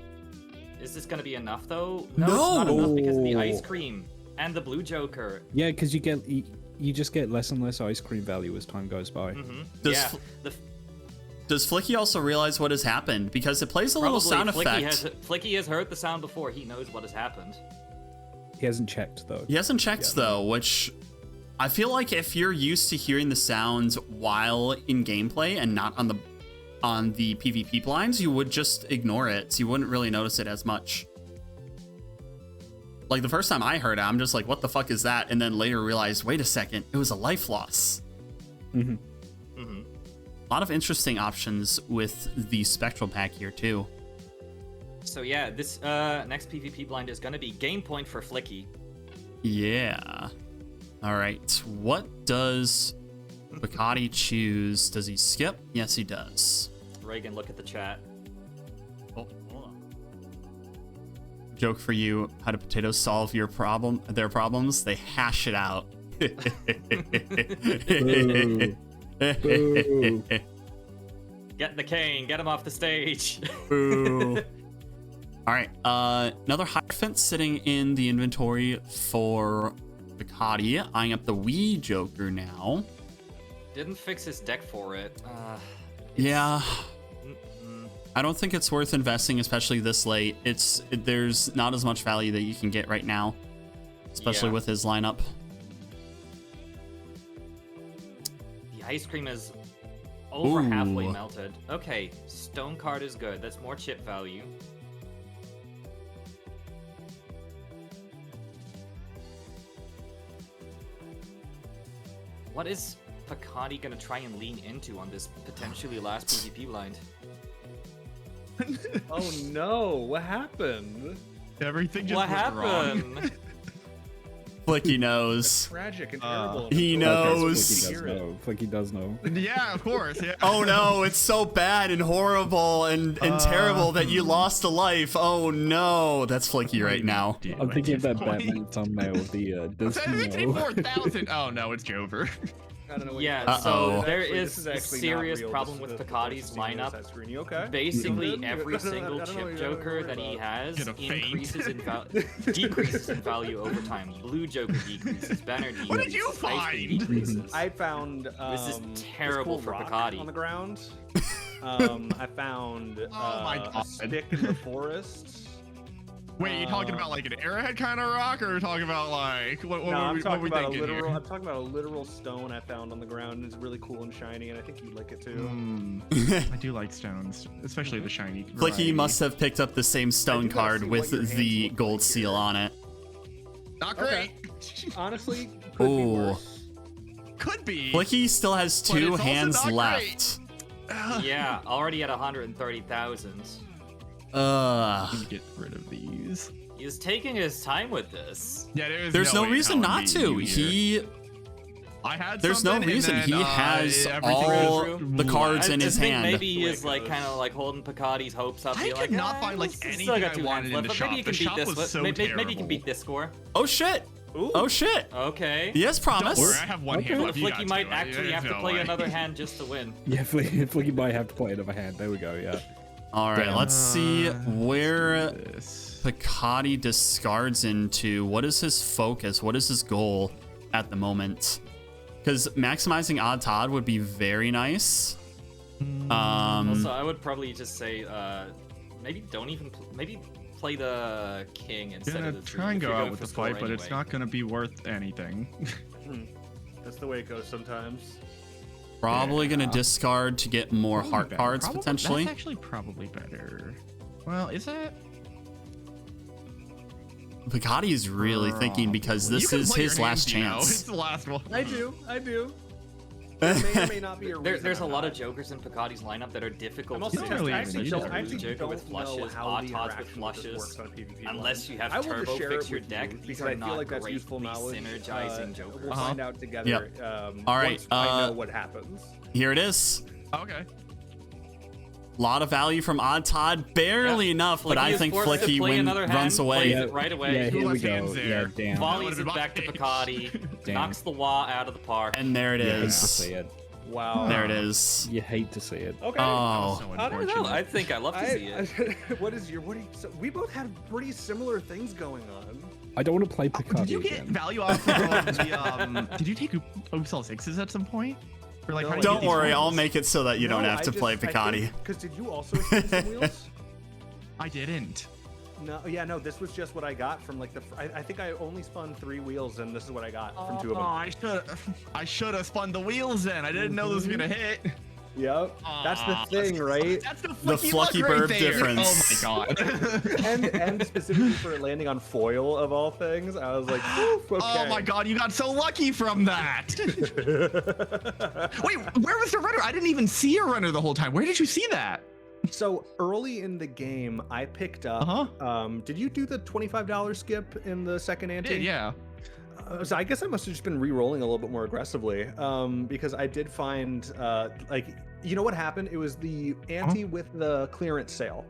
Is this gonna be enough though? No! It's not enough because of the ice cream and the blue Joker. Yeah, because you just get less and less ice cream value as time goes by. Does Does Flicky also realize what has happened? Because it plays a little sound effect. Flicky has heard the sound before. He knows what has happened. He hasn't checked though. He hasn't checked though, which I feel like if you're used to hearing the sounds while in gameplay and not on the PvP blinds, you would just ignore it. So you wouldn't really notice it as much. Like the first time I heard it, I'm just like, what the fuck is that? And then later realized, wait a second, it was a life loss. Mm-hmm. Mm-hmm. A lot of interesting options with the Spectral pack here too. So yeah, this next PvP blind is going to be game point for Flicky. Yeah. All right. What does Pikati choose? Does he skip? Yes, he does. Reagan, look at the chat. Oh, hold on. Joke for you. How do potatoes solve their problems? They hash it out. Boo. Get the cane. Get him off the stage. Boo. All right. Another Hierophant sitting in the inventory for Pikati, eyeing up the Wii Joker now. Didn't fix his deck for it. Yeah. I don't think it's worth investing, especially this late. There's not as much value that you can get right now, especially with his lineup. The ice cream is over halfway melted. Okay, stone card is good. That's more chip value. What is Pikati gonna try and lean into on this potentially last PvP blind? Oh no, what happened? Everything just What went wrong. happened? Flicky knows. Tragic and terrible. He knows. Flicky does know. Yeah, of course. Yeah. Oh no, it's so bad and horrible and terrible that you lost a life. Oh no, that's Flicky right now. I'm thinking of that Batman thumbnail with the does he know? 64,000. Oh no, it's Jover. I don't know what Yeah, Uh-oh. so there Actually, is this a actually not serious real. problem This with is the Pikati's voice you lineup. side screen. You okay? Basically, Mhm. every I don't know single what chip you're joker worried that he about. has Gonna faint. increases in decreases in value over time. Blue Joker decreases, Banner decreases, What did you Ice Beam find? decreases. I found This is this terrible cool for rock Pikati. on the ground. I found Oh my a God. stick in the forest. Wait, you talking about like an arrowhead kind of rock, or are you talking about like what? No, I'm what talking we about a thinking literal. here? I'm talking about a literal stone I found on the ground. It's really cool and shiny, and I think you'd like it too. I do like stones, especially the shiny. Flicky variety. must have picked up the same I stone do gotta card see with what your hands the look gold like seal here. on it. Not great. Honestly, could be Ooh. worse. Could be. Flicky still has But it's 2 also hands not left. Yeah, already at 130,000. Let me get rid of these. He's taking his time with this. Yeah, There's no way reason how not it'd to. be here. He I had there's no something, and reason. then, He has everything all was the cards I in just his think hand. maybe he The way is it like goes. kind of like holding Pikati's hopes up. I being could like, not find, like, still anything got I 2 wanted hands in the left, but shop. maybe you The can beat shop this. was so Maybe you can terrible. beat this score. Oh shit! Ooh. Oh shit! Okay. Yes, Don't promise. worry, I have one hand left. You Flicky got might two. actually have There's to no play way. another hand just to win. Yeah, Flicky might have to play another hand. There we go. Yeah. All right, let's see where This. Pikati discards into. What is his focus? What is his goal at the moment? Because maximizing odd Todd would be very nice. Also, I would probably just say, maybe don't even, maybe play the king instead Gonna of the try and if go you're out going with for the score fight, but it's anyway. not gonna be worth anything. That's the way it goes sometimes. Probably Yeah. gonna discard to get more Probably heart better. cards Probably- potentially. That's actually probably better. Well, is it? Pikati is really thinking because this You can is play his your last hands, you know. It's chance. the last one. I do. There may or may not be a reason There's a I'm lot not. of jokers in Pikati's lineup that are difficult I'm to also don't such really as even need Joker to with actually Joker don't with know flushes, how odd the tots with interaction with this flushes. works on PvP Unless you I have will just turbo share fix it your with deck, you these because are I feel not like that's useful greatly knowledge. synergizing jokers. We'll find out together. Yep. All right, Once I know what happens. Here it is. Okay. A lot of value from Odd Todd, barely Yeah. enough, but Flicky I is think forced to Flicky play another hand, runs away. plays Yeah, it right away. Yeah, here we left go. hands Yeah, there? damn. Volleys That it would've back to been Pikati, Damn. knocks the wah out of the park. And there it You hate to is. see it. Wow. There it is. You hate to see it. Okay. Oh, So I don't know. unfortunate. I think I love to see it. So we both had pretty similar things going on. I don't want to play Pikati Did you get again. value off of the Did you take Oops All Sixes at some point? Or like, No, how do you don't get these worry, I'll ones? make it so that you don't have to play Pikati. Because did you also spin some wheels? I didn't. No, yeah, no. This was just what I got from like the. I think I only spun 3 wheels, and this is what I got from 2 of them. I should have spun the wheels then. I didn't know this was gonna hit. Yep, that's the Aw, thing, right? That's the The FlickyBirb right there. difference. Oh my god. and specifically for it landing on foil of all things, I was like, "Oof, okay." Oh my god, you got so lucky from that. Wait, where was the runner? I didn't even see a runner the whole time. Where did you see that? So early in the game, I picked up. Did you do the $25 skip in the second ante? Yeah. So I guess I must have just been re-rolling a little bit more aggressively, because I did find, like, you know what happened? It was the ante with the clearance sale,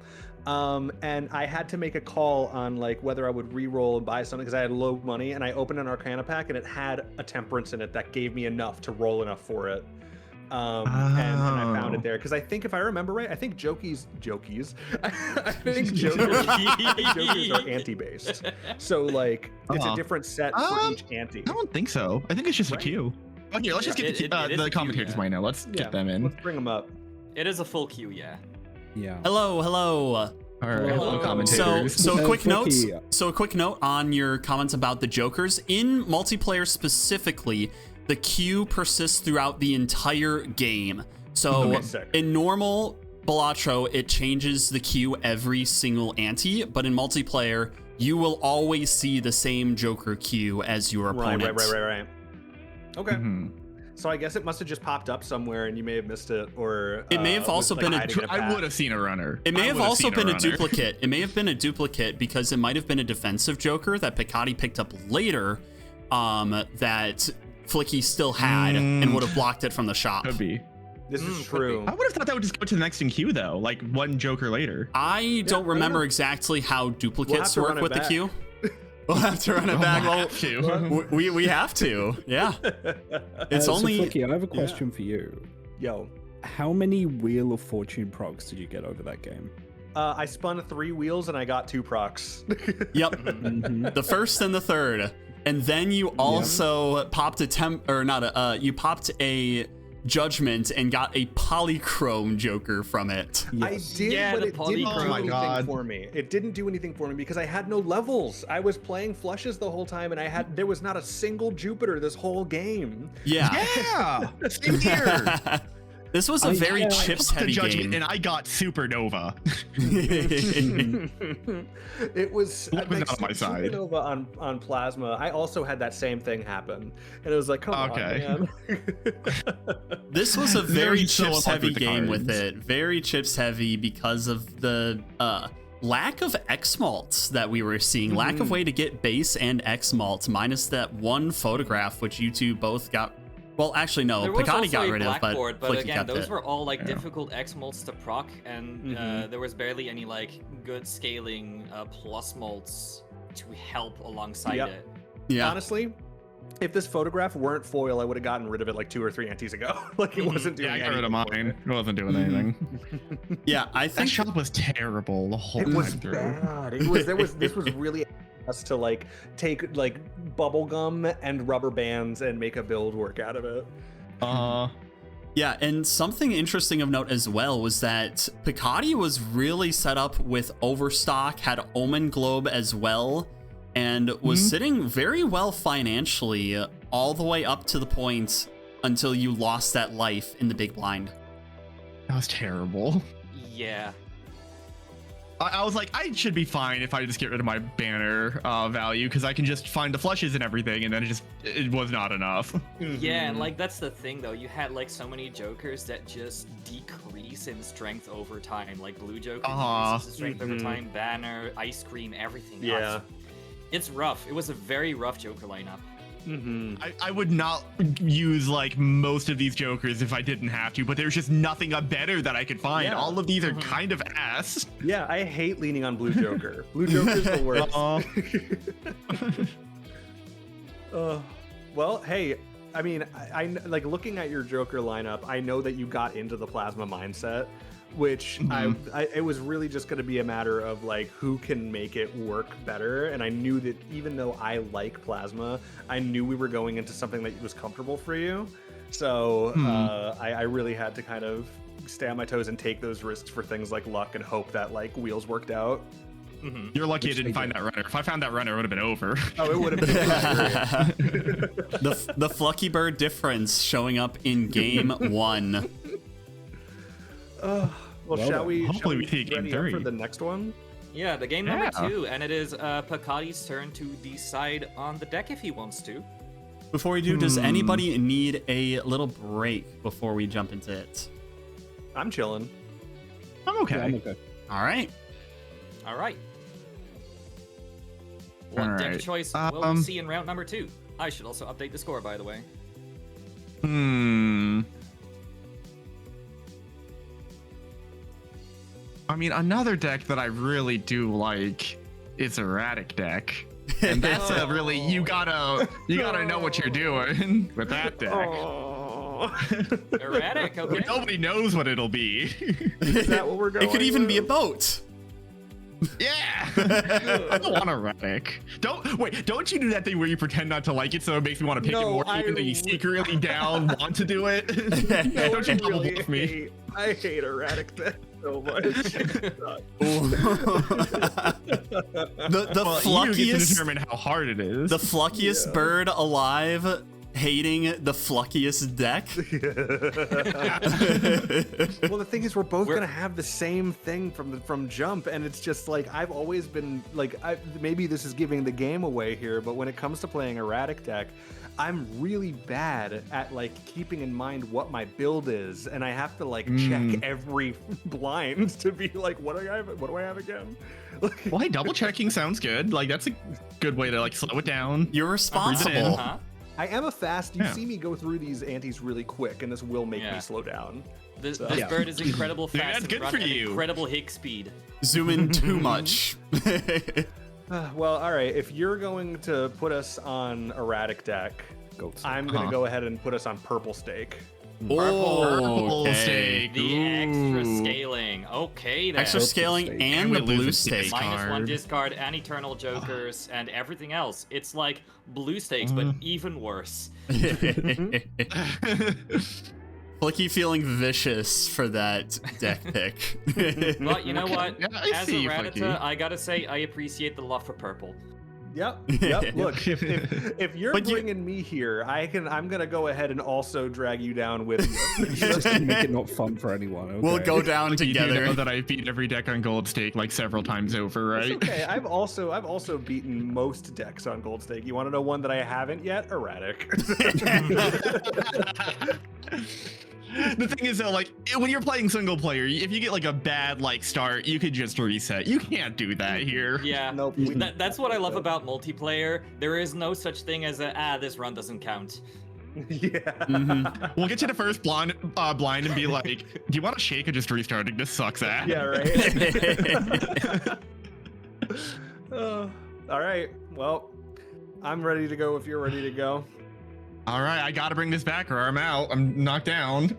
and I had to make a call on like whether I would re-roll and buy something because I had low money, and I opened an Arcana pack and it had a temperance in it that gave me enough to roll enough for it. And I found it there because I think if I remember right, I think Jokies I think Jokers are anti-based, so like it's a different set for each anti. I don't think so. I think it's just a queue. Okay, let's just get It is a the queue, commentators yeah. right now. Let's get them in. Let's bring them up. It is a full queue, yeah. Yeah. Hello, hello. All right, Hello. commentators. So a quick note. Flicky. So a quick note on your comments about the Jokers in multiplayer specifically. The queue persists throughout the entire game. So Okay, sick. in normal Balatro, it changes the queue every single ante, but in multiplayer, you will always see the same Joker queue as your opponent. Right. Okay. Mhm. So I guess it must have just popped up somewhere and you may have missed it, or It may have was, also like, been a hiding in I pack. would have seen a runner. It may I have would've also seen been a runner. duplicate. It may have been a duplicate because it might have been a defensive Joker that Pikati picked up later, that Flicky still had and would have blocked it from the shop. Could be. This is true. I would have thought that would just go to the next in queue though, like one Joker later. I don't remember exactly how duplicates work with the queue. We'll have to run it back. Well, we have to. Yeah. It's only. So Flicky, I have a question for you. Yo. How many Wheel of Fortune procs did you get over that game? I spun 3 wheels and I got 2 procs. Yep. The first and the third. And then you also popped you popped a judgment and got a polychrome Joker from it. Yes. I did, but it didn't do anything for me. It didn't do anything for me because I had no levels. I was playing flushes the whole time, and there was not a single Jupiter this whole game. Yeah. Yeah. Same here. This was a very chips-heavy game. And I got Supernova. It was not on my side. Supernova on Plasma. I also had that same thing happen, and it was like, come on, man. This was a very chips-heavy game with it. Very chips-heavy because of the lack of X malts that we were seeing. Lack of way to get base and X malts, minus that one photograph, which you two both got. Well, actually, no. Pikati got rid of, but again, those were all like difficult X malts to proc, and there was barely any like good scaling plus malts to help alongside it. Yeah. Honestly, if this photograph weren't foil, I would have gotten rid of it like 2 or 3 antes ago. Like it wasn't doing anything. I got rid of mine. It wasn't doing anything. Yeah, I think that shop was terrible the whole time through. Bad. This was really us to like take like bubble gum and rubber bands and make a build work out of it. Yeah, and something interesting of note as well was that Pikati was really set up with overstock, had Omen Globe as well, and was sitting very well financially all the way up to the point until you lost that life in the big blind. That was terrible. Yeah. I was like, I should be fine if I just get rid of my banner value, because I can just find the flushes and everything, and then it was not enough. Yeah, and like that's the thing though, you had like so many Jokers that just decrease in strength over time, like blue Joker decreases in strength over time, banner, ice cream, everything. Yeah. It's rough. It was a very rough Joker lineup. I would not use like most of these Jokers if I didn't have to, but there's just nothing better that I could find. Yeah. All of these are kind of ass. Yeah, I hate leaning on blue Joker. Blue Joker's the worst. Well, hey, I mean, I like looking at your Joker lineup, I know that you got into the Plasma mindset, which it was really just going to be a matter of like who can make it work better. And I knew that even though I like Plasma, I knew we were going into something that was comfortable for you. So I really had to kind of stay on my toes and take those risks for things like luck and hope that like wheels worked out. You're lucky I didn't find that runner. If I found that runner, it would have been over. Oh, it would have been the FlickyBirb difference showing up in game 1. Well, shall we see game 3 for the next one? Yeah, the game number 2, and it is Pikati's turn to decide on the deck if he wants to. Before we do, does anybody need a little break before we jump into it? I'm chilling. I'm okay. Yeah, I'm okay. All right. All right. What deck choice will we see in round number 2? I should also update the score, by the way. I mean, another deck that I really do like is Erratic deck. And that's a really, you gotta know what you're doing with that deck. Erratic, okay. Nobody knows what it'll be. Is that what we're going It could even with? be a boat. Yeah. I don't want Erratic. Don't you do that thing where you pretend not to like it so it makes me want to pick it more, even though you secretly want to do it? Don't you double bluff me? I hate Erratic deck so much. The you get to fluffiest, determine how hard it is. the fluffiest bird alive, hating the fluckiest deck. Well, the thing is, we're both gonna have the same thing from jump, and it's just like I've always been like, maybe this is giving the game away here, but when it comes to playing Erratic deck, I'm really bad at like keeping in mind what my build is, and I have to like check every blind to be like, what do I have again? Well, hey, double checking sounds good. Like that's a good way to like slow it down. You're responsible. I am a fast. You see me go through these antes really quick, and this will make me slow down. This bird is incredible fast. That's good and for you. Incredible hick speed. Zoom in too much. Well, all right. If you're going to put us on erratic deck, I'm going to go ahead and put us on purple stake. Oh, okay. Stake. The extra scaling. Okay, then. Extra scaling and the blue stake. -1 discard and eternal jokers and everything else. It's like blue stakes, but even worse. Flicky feeling vicious for that deck pick. But you know what? Yeah, As a Rattata, I gotta say I appreciate the love for purple. Yep. Look, if you're bringing me here, I'm gonna go ahead and also drag you down with you. Just to make it not fun for anyone. Okay? We'll go down together. You know that I've beaten every deck on gold stake like several times over, right? It's okay. I've also beaten most decks on gold stake. You want to know one that I haven't yet? Erratic. The thing is though, like when you're playing single player, if you get like a bad like start, you could just reset. You can't do that here. Yeah, Nope. That's what I love about multiplayer. There is no such thing as this run doesn't count. Yeah. We'll get you the first blind and be like, do you want to shake or just restarting? This sucks ass. Yeah, right. All right. Well, I'm ready to go if you're ready to go. All right, I gotta bring this back or I'm out. I'm knocked down.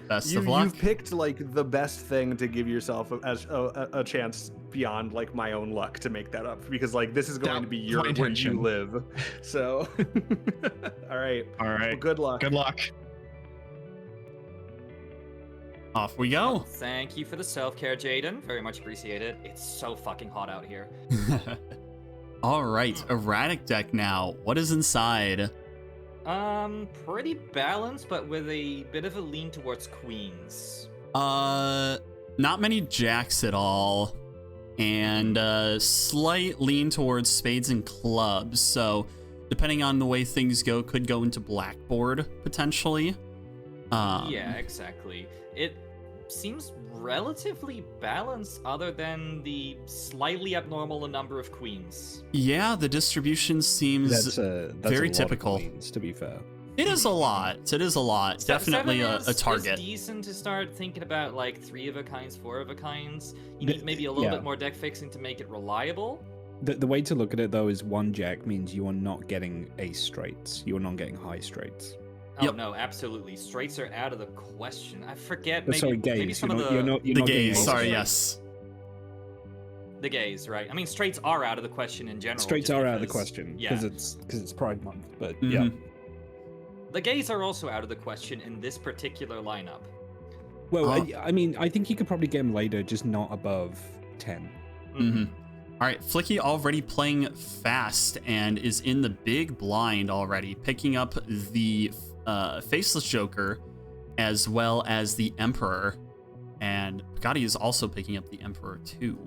Best of luck. You've picked like the best thing to give yourself a chance beyond like my own luck to make that up, because like this is going to be my where intention. you live. So, all right. All right. Well, good luck. Good luck. Off we go. Thank you for the self-care, Jaden. Very much appreciated. It's so fucking hot out here. All right, erratic deck now. What is inside? Pretty balanced, but with a bit of a lean towards queens. Not many jacks at all, and slight lean towards spades and clubs. So, depending on the way things go, could go into blackboard potentially. Yeah, exactly. It seems relatively balanced, other than the slightly abnormal number of queens. Yeah, the distribution seems That's very a lot typical. Of queens, to be fair. It is a lot. It is a lot. Definitely a target. It's decent to start thinking about like 3 of a kinds, 4 of a kinds. You need maybe a little bit more deck fixing to make it reliable. The way to look at it though is 1 jack means you are not getting ace straights. You are not getting high straights. Oh no, absolutely. Straights are out of the question. I forget. But sorry, maybe gaze. some You're of not, the you're not The getting gaze. ace Sorry, straights. yes. the gaze, right? I mean, straights are out of the question in general. Straights just are out of the because- question Yeah. because it's Pride Month. But Mhm. yeah. The gays are also out of the question in this particular lineup. Well, Huh. I mean, I think you could probably get them later, just not above 10. Mm-hmm. All right, Flicky already playing fast and is in the big blind already, picking up the Faceless Joker as well as the Emperor. And Pikati is also picking up the Emperor too.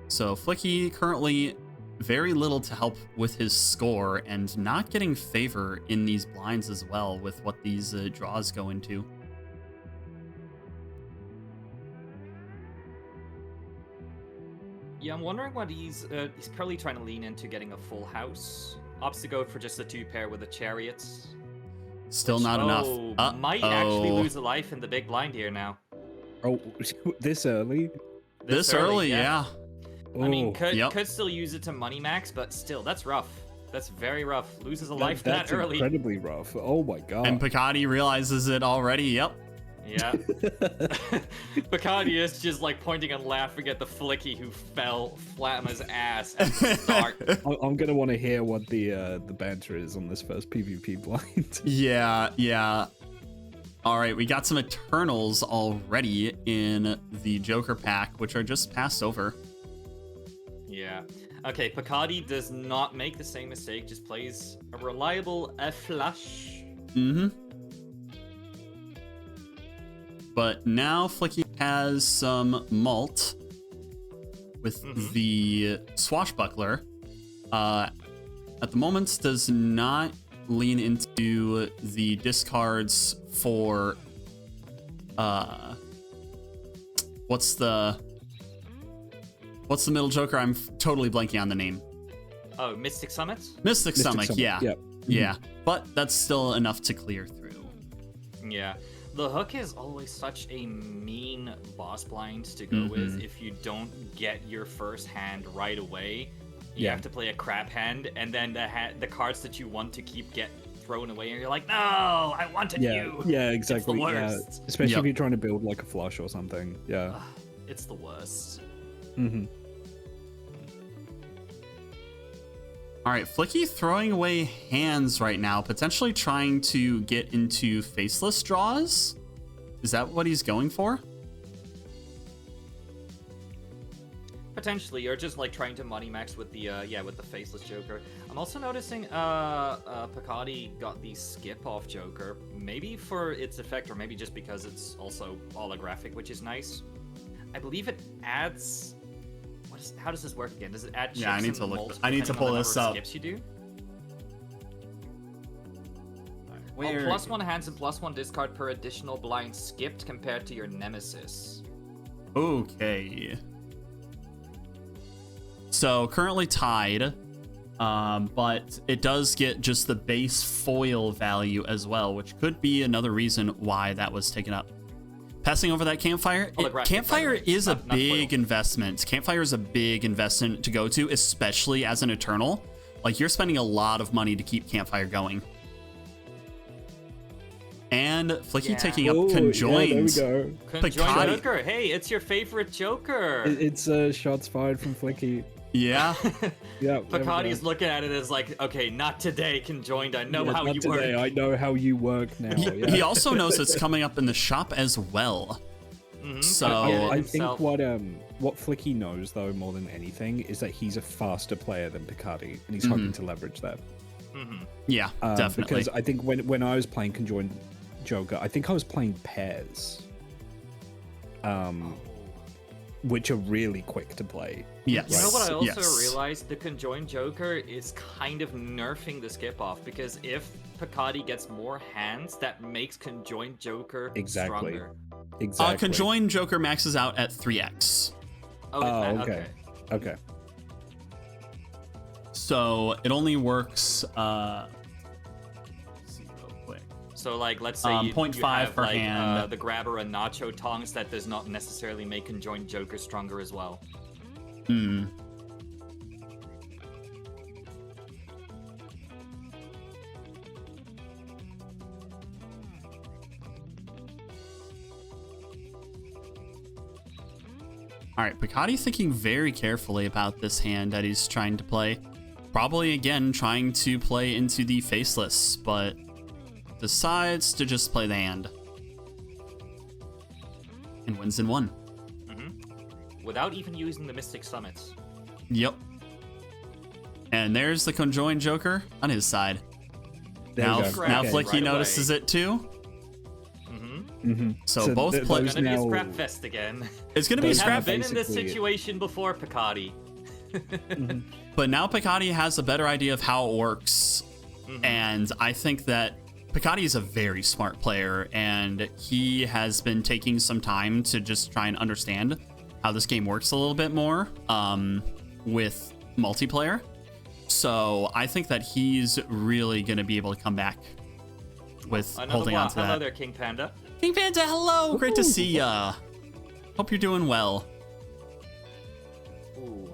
So Flicky currently very little to help with his score and not getting favor in these blinds as well with what these draws go into. Yeah, I'm wondering what he's probably trying to lean into getting a full house. Opts to go for just a 2-pair with a chariot. Still Which, not enough. Might actually lose a life in the big blind here now. Oh, this early? This early, yeah. I mean, Oh, could still use it to money max, but still, that's rough. That's very rough. Loses a life that's that early. incredibly rough. Oh my god. And Pikati realizes it already. Yep. Yeah. Pikati is just like pointing and laughing at the Flicky who fell flat on his ass at the start. I'm gonna want to hear what the banter is on this first PvP blind. Yeah. All right, we got some Eternals already in the Joker pack, which are just passed over. Yeah. Okay, Pikati does not make the same mistake, just plays a reliable flush. Mm-hmm. But now Flicky has some malt with the Swashbuckler. at the moment does not lean into the discards for what's the middle joker? I'm totally blanking on the name. Oh, Mystic Summit? Mystic Stomach, yeah. Yep. Yeah, but that's still enough to clear through. Yeah. The hook is always such a mean boss blind to go with if you don't get your first hand right away. You have to play a crap hand, and then the cards that you want to keep get thrown away, and you're like, no, I wanted you. Yeah, exactly. It's the Yeah. worst. Especially if you're trying to build like a flush or something. Yeah. It's the worst. Mm-hmm. All right, Flicky throwing away hands right now, potentially trying to get into faceless draws. Is that what he's going for? Potentially, or just like trying to money max with the with the faceless joker. I'm also noticing Pikati got the skip off joker, maybe for its effect, or maybe just because it's also holographic, which is nice. I believe it adds. How does this work again? Does it add chips? Yeah, I need to look. I need to pull this up. Skips you do. Where... Oh, +1 hands and +1 discard per additional blind skipped compared to your nemesis. Okay. So currently tied, but it does get just the base foil value as well, which could be another reason why that was taken up. Passing over that campfire. Campfire is a big investment. Campfire is a big investment to go to, especially as an Eternal. Like, you're spending a lot of money to keep Campfire going. And Flicky taking up Conjoined. Yeah, there we go. Conjoined Joker. Hey, it's your favorite Joker. It's shots fired from Flicky. Yeah. Yeah. Pikati's looking at it as like, okay, not today, Conjoined. I know how you work. I know how you work now. He also knows it's coming up in the shop as well. So I think what Flicky knows though more than anything is that he's a faster player than Pikati, and he's hoping to leverage that. Yeah, definitely. Because I think when I was playing Conjoined Joker, I think I was playing pairs. Which are really quick to play. Yes. You know what I also realized? The Conjoined Joker is kind of nerfing the skip off, because if Pikati gets more hands, that makes Conjoined Joker stronger. Exactly. Conjoined Joker maxes out at 3x. Okay. Okay. So it only works. Let's see real quick. So, like, let's say you 0.5 have, per like, hand. the grabber and nacho tongs. That does not necessarily make Conjoined Joker stronger as well. All right, Pikati thinking very carefully about this hand that he's trying to play. Probably, again, trying to play into the faceless, but decides to just play the hand. And wins in one. Without even using the Mystic Summits. Yep. And there's the Conjoined Joker on his side. Now Flicky notices it too. So both players. It's gonna be a scrap fest again. It's gonna be a scrap. I've been in this situation before, Pikati. But now Pikati has a better idea of how it works, and I think that Pikati is a very smart player, and he has been taking some time to just try and understand how this game works a little bit more with multiplayer. So I think that he's really going to be able to come back with holding on to that. Hello there, King Panda. King Panda, hello! Great to see ya. Hope you're doing well. Ooh.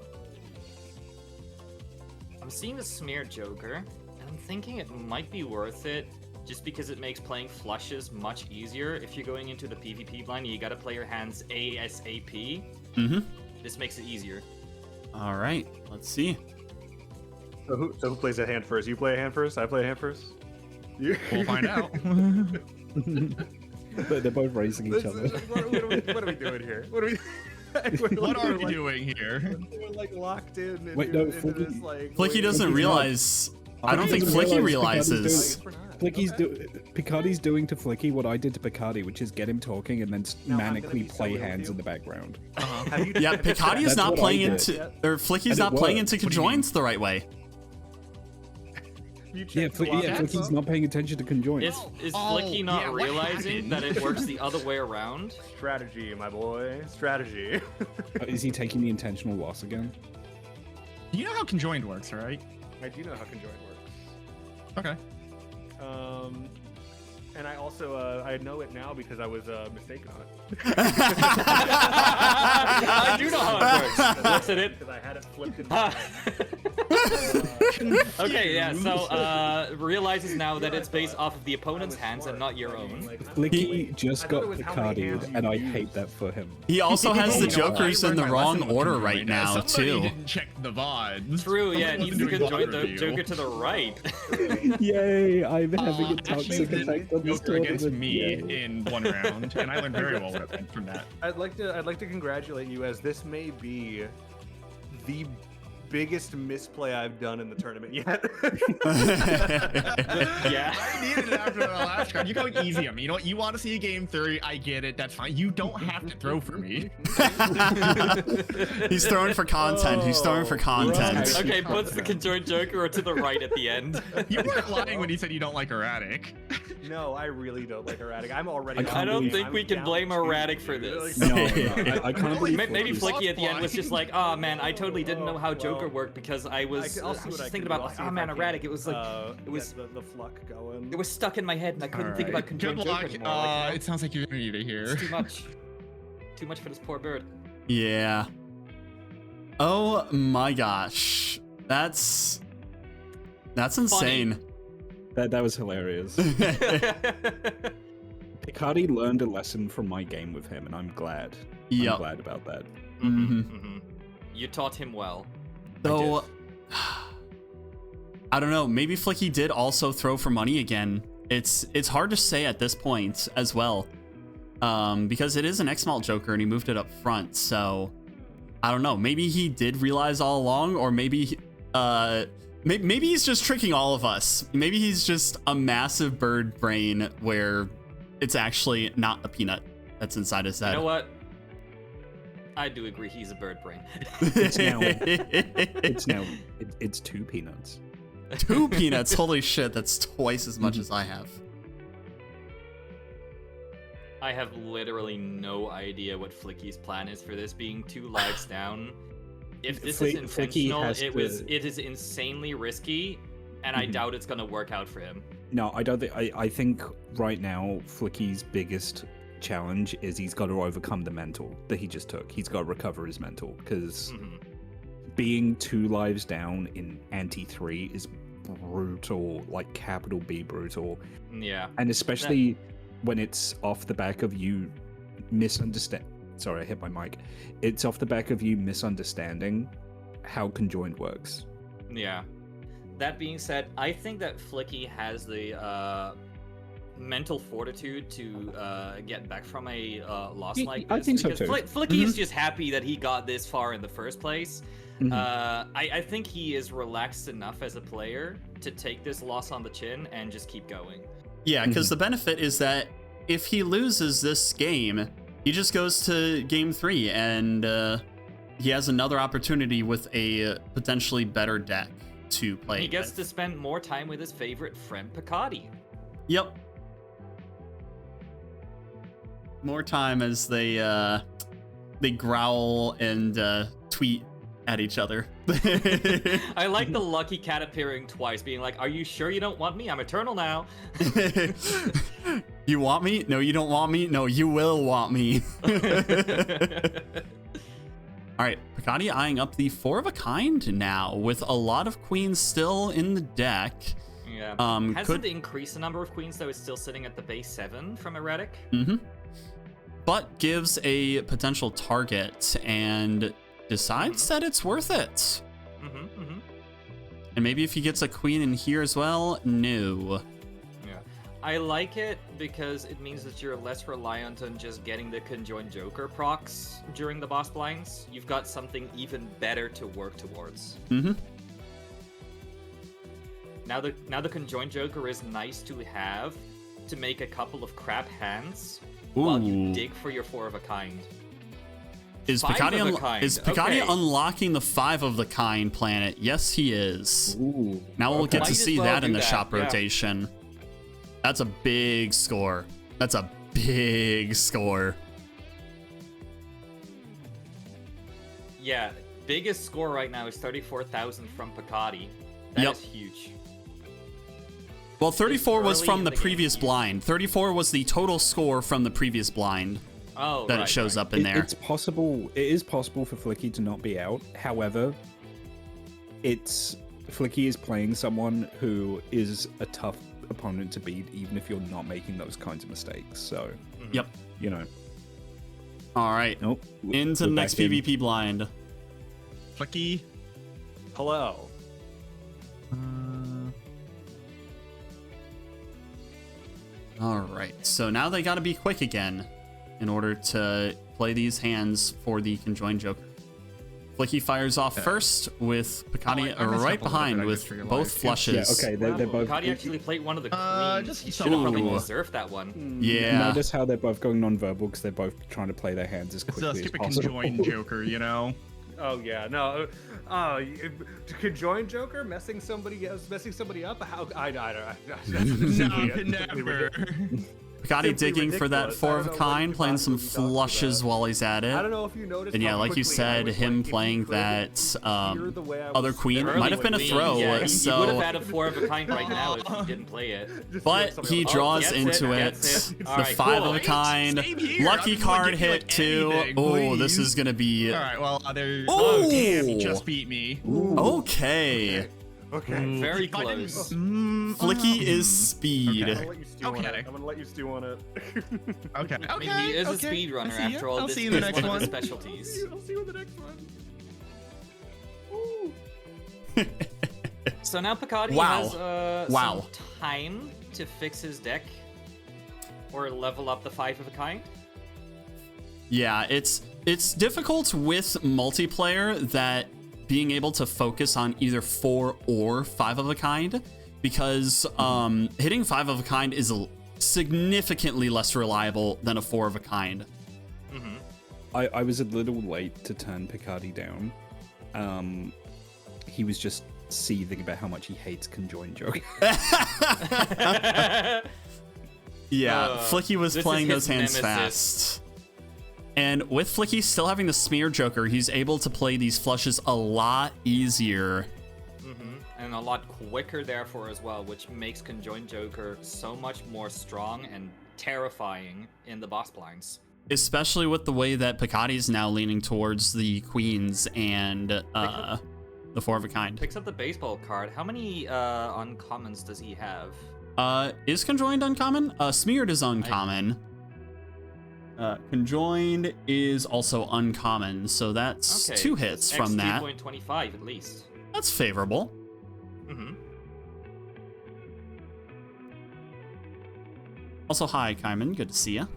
I'm seeing a Smear Joker, and I'm thinking it might be worth it just because it makes playing flushes much easier. If you're going into the PvP blind, you gotta play your hands ASAP. This makes it easier. All right, let's see. So who plays that hand first? You play a hand first? I play a hand first? We'll find out. They're both racing each other. What are we doing here? What are we doing here? We're like locked in. Wait, no, Flicky doesn't realize. I don't think Flicky realizes. Pikati's doing to Flicky what I did to Pikati, which is get him talking and then manically play hands in the background. Yeah, Pikati is not playing into, or Flicky's not playing into conjoins the right way. Flicky's not paying attention to conjoin. Is Flicky not realizing that it works the other way around? Strategy, my boy. Strategy. Is he taking the intentional loss again? You know how conjoined works, right? I do know how conjoined works. Okay. And I also I know it now because I was mistaken on it. I do know how it works. Looks at it. Because I had it flipped in my Okay, yeah, so realizes now that it's based off of the opponent's hands and not your own. Flicky just got Pikati, and I hate that for him. He also has the You know, jokers I in the learned my lesson wrong with order conjoined. right now, Somebody too. didn't check the VOD. True, yeah, it needs to Someone conjoin doing the VOD Joker to the right. Yay! I'm having a Actually, toxic effect on this Joker against tournament. me Yay. in one round, and I learned very well what I learned from that. I'd like to congratulate you, as this may be the biggest misplay I've done in the tournament yet. Yeah. I needed it after the last round. You're going easy on me. You know what? You want to see a game 3? I get it. That's fine. You don't have to throw for me. He's throwing for content. He's throwing for content. Okay, puts the conjoined Joker to the right at the end. You weren't lying when you said you don't like erratic. No, I really don't like erratic. I'm already. I I don't believe- think we can blame erratic for this. No, I can't believe Maybe Flicky's- Flicky at the end was just like, oh man, I totally didn't know how Joker worked because I was I'll see just what I thinking can do. about I'll like, see oh if man, I can, erratic. It was like it was get the fluck going. it was stuck in my head and I couldn't think about Good conjoined Joker luck. anymore. Like, It sounds like you're gonna need it here. it's too much. Too much for this poor bird. Yeah. Oh my gosh. That's insane. That was hilarious. Pikati learned a lesson from my game with him, and I'm glad. Yep. I'm glad about that. You taught him well. Though, I don't know. Maybe Flicky did also throw for money again. It's hard to say at this point as well, because it is an X-Malt Joker and he moved it up front. So I don't know. Maybe he did realize all along, or maybe maybe he's just tricking all of us. Maybe he's just a massive bird brain where it's actually not a peanut that's inside his head. You know what? I do agree he's a bird brain. It's 2 peanuts. 2 peanuts. Holy shit, that's twice as much as I have. I have literally no idea what Flicky's plan is for this being 2 lives down. If this is intentional, it is insanely risky, and I doubt it's gonna work out for him. No, I don't think. I think right now Flicky's biggest challenge is he's got to overcome the mental that he just took. He's got to recover his mental, because being 2 lives down in Ante 3 is brutal, like capital B brutal. Yeah. And especially when it's off the back of you misunderstand. Sorry, I hit my mic. It's off the back of you misunderstanding how conjoined works. Yeah. That being said, I think that Flicky has the mental fortitude to get back from a loss like this. I think so because too. Flicky is just happy that he got this far in the first place. I think he is relaxed enough as a player to take this loss on the chin and just keep going. Yeah, because the benefit is that if he loses this game, he just goes to game 3 and he has another opportunity with a potentially better deck to play. He gets to spend more time with his favorite friend, Pikati. Yep. More time as they growl and tweet at each other. I like the lucky cat appearing twice, being like, "Are you sure you don't want me? I'm eternal now." You want me? No, you don't want me? No, you will want me. All right, Pikati eyeing up the 4 of a kind now, with a lot of queens still in the deck. Yeah. Hasn't increased the number of queens, though. It's still sitting at the base 7 from erratic. But gives a potential target and decides that it's worth it. And maybe if he gets a queen in here as well, no. I like it because it means that you're less reliant on just getting the conjoined Joker procs during the boss blinds. You've got something even better to work towards. Now the conjoined Joker is nice to have to make a couple of crap hands while you dig for your 4 of a kind. Is Five Pikati, of a kind. is Pikati Okay. unlocking the 5 of the kind planet? Yes, he is. Ooh. Now we'll get Might to as see well that do in the that, shop yeah. rotation. That's a big score. That's a big score. Yeah, biggest score right now is 34,000 from Pikati. That Yep. is huge. Well, 34 was early from in the the game. previous blind. 34 was the total score from the previous blind Oh, that right, it shows right. up in there. It's possible. It is possible for Flicky to not be out. However, Flicky is playing someone who is a tough opponent to beat, even if you're not making those kinds of mistakes. So, Yep. you know. All right. Nope. Into the we're next back in. PvP blind. Flicky. Hello. All right. So now they got to be quick again in order to play these hands for the conjoined joker. Flicky fires off first with Pikati I messed up a right little bit, behind I with just realized. both Yeah, flushes. Yeah, okay, they're both. Pikati actually played one of the queens. Just Should some have probably Ooh. reserved that one. Yeah. Notice how they're both going non-verbal because they're both trying to play their hands as It's quickly a as skip a possible. conjoined Joker, you know? Oh yeah, no. Conjoined Joker messing somebody up. How I don't. No, never. Pikati Simply digging for that ridiculous. 4 I of a don't know what kind, playing some Balatro talking flushes about. while he's at it. I don't know if you noticed. And yeah, how like you quickly I said, was him like, if you playing could that hear the way I other was queen staring might have been a Queen, throw. Yeah, so, you would have had a 4 of a kind right now if you didn't play it. just doing but something he else. draws gets into it, it. gets it. The Alright, 5 cool. of a kind. Same here. Lucky I mean, card give me, hit like, too. anything, Oh, this please. is gonna be All right, well, there. Ooh. Oh, damn, he just beat me. okay. Okay. Very If I didn't- close. Flicky is speed. Okay. I'm gonna let you stew on Okay. it. I'm gonna let you stew on it. Okay. I mean, he is a speedrunner after all. I'll This see you in the is next one of his one. specialties. I'll see you in the next one. Ooh. So now Pikati Wow. has Wow. some time to fix his deck or level up the 5 of a kind. Yeah, it's difficult with multiplayer that being able to focus on either 4 or 5 of a kind because hitting 5 of a kind is significantly less reliable than a 4 of a kind. I was a little late to turn Pikati down. He was just seething about how much he hates conjoined joke. Yeah, Flicky was this playing is those his hands nemesis. fast. And with Flicky still having the smear joker, he's able to play these flushes a lot easier. And a lot quicker, therefore, as well, which makes Conjoined Joker so much more strong and terrifying in the boss blinds. Especially with the way that Pikati is now leaning towards the queens and the 4 of a kind. Picks up the baseball card. How many uncommons does he have? Is conjoined uncommon? Smeared is uncommon. Conjoined is also uncommon, so that's Okay, 2 hits from that. 3.25 at least. That's favorable. Mm-hmm. Also, hi, Kaiman. Good to see you.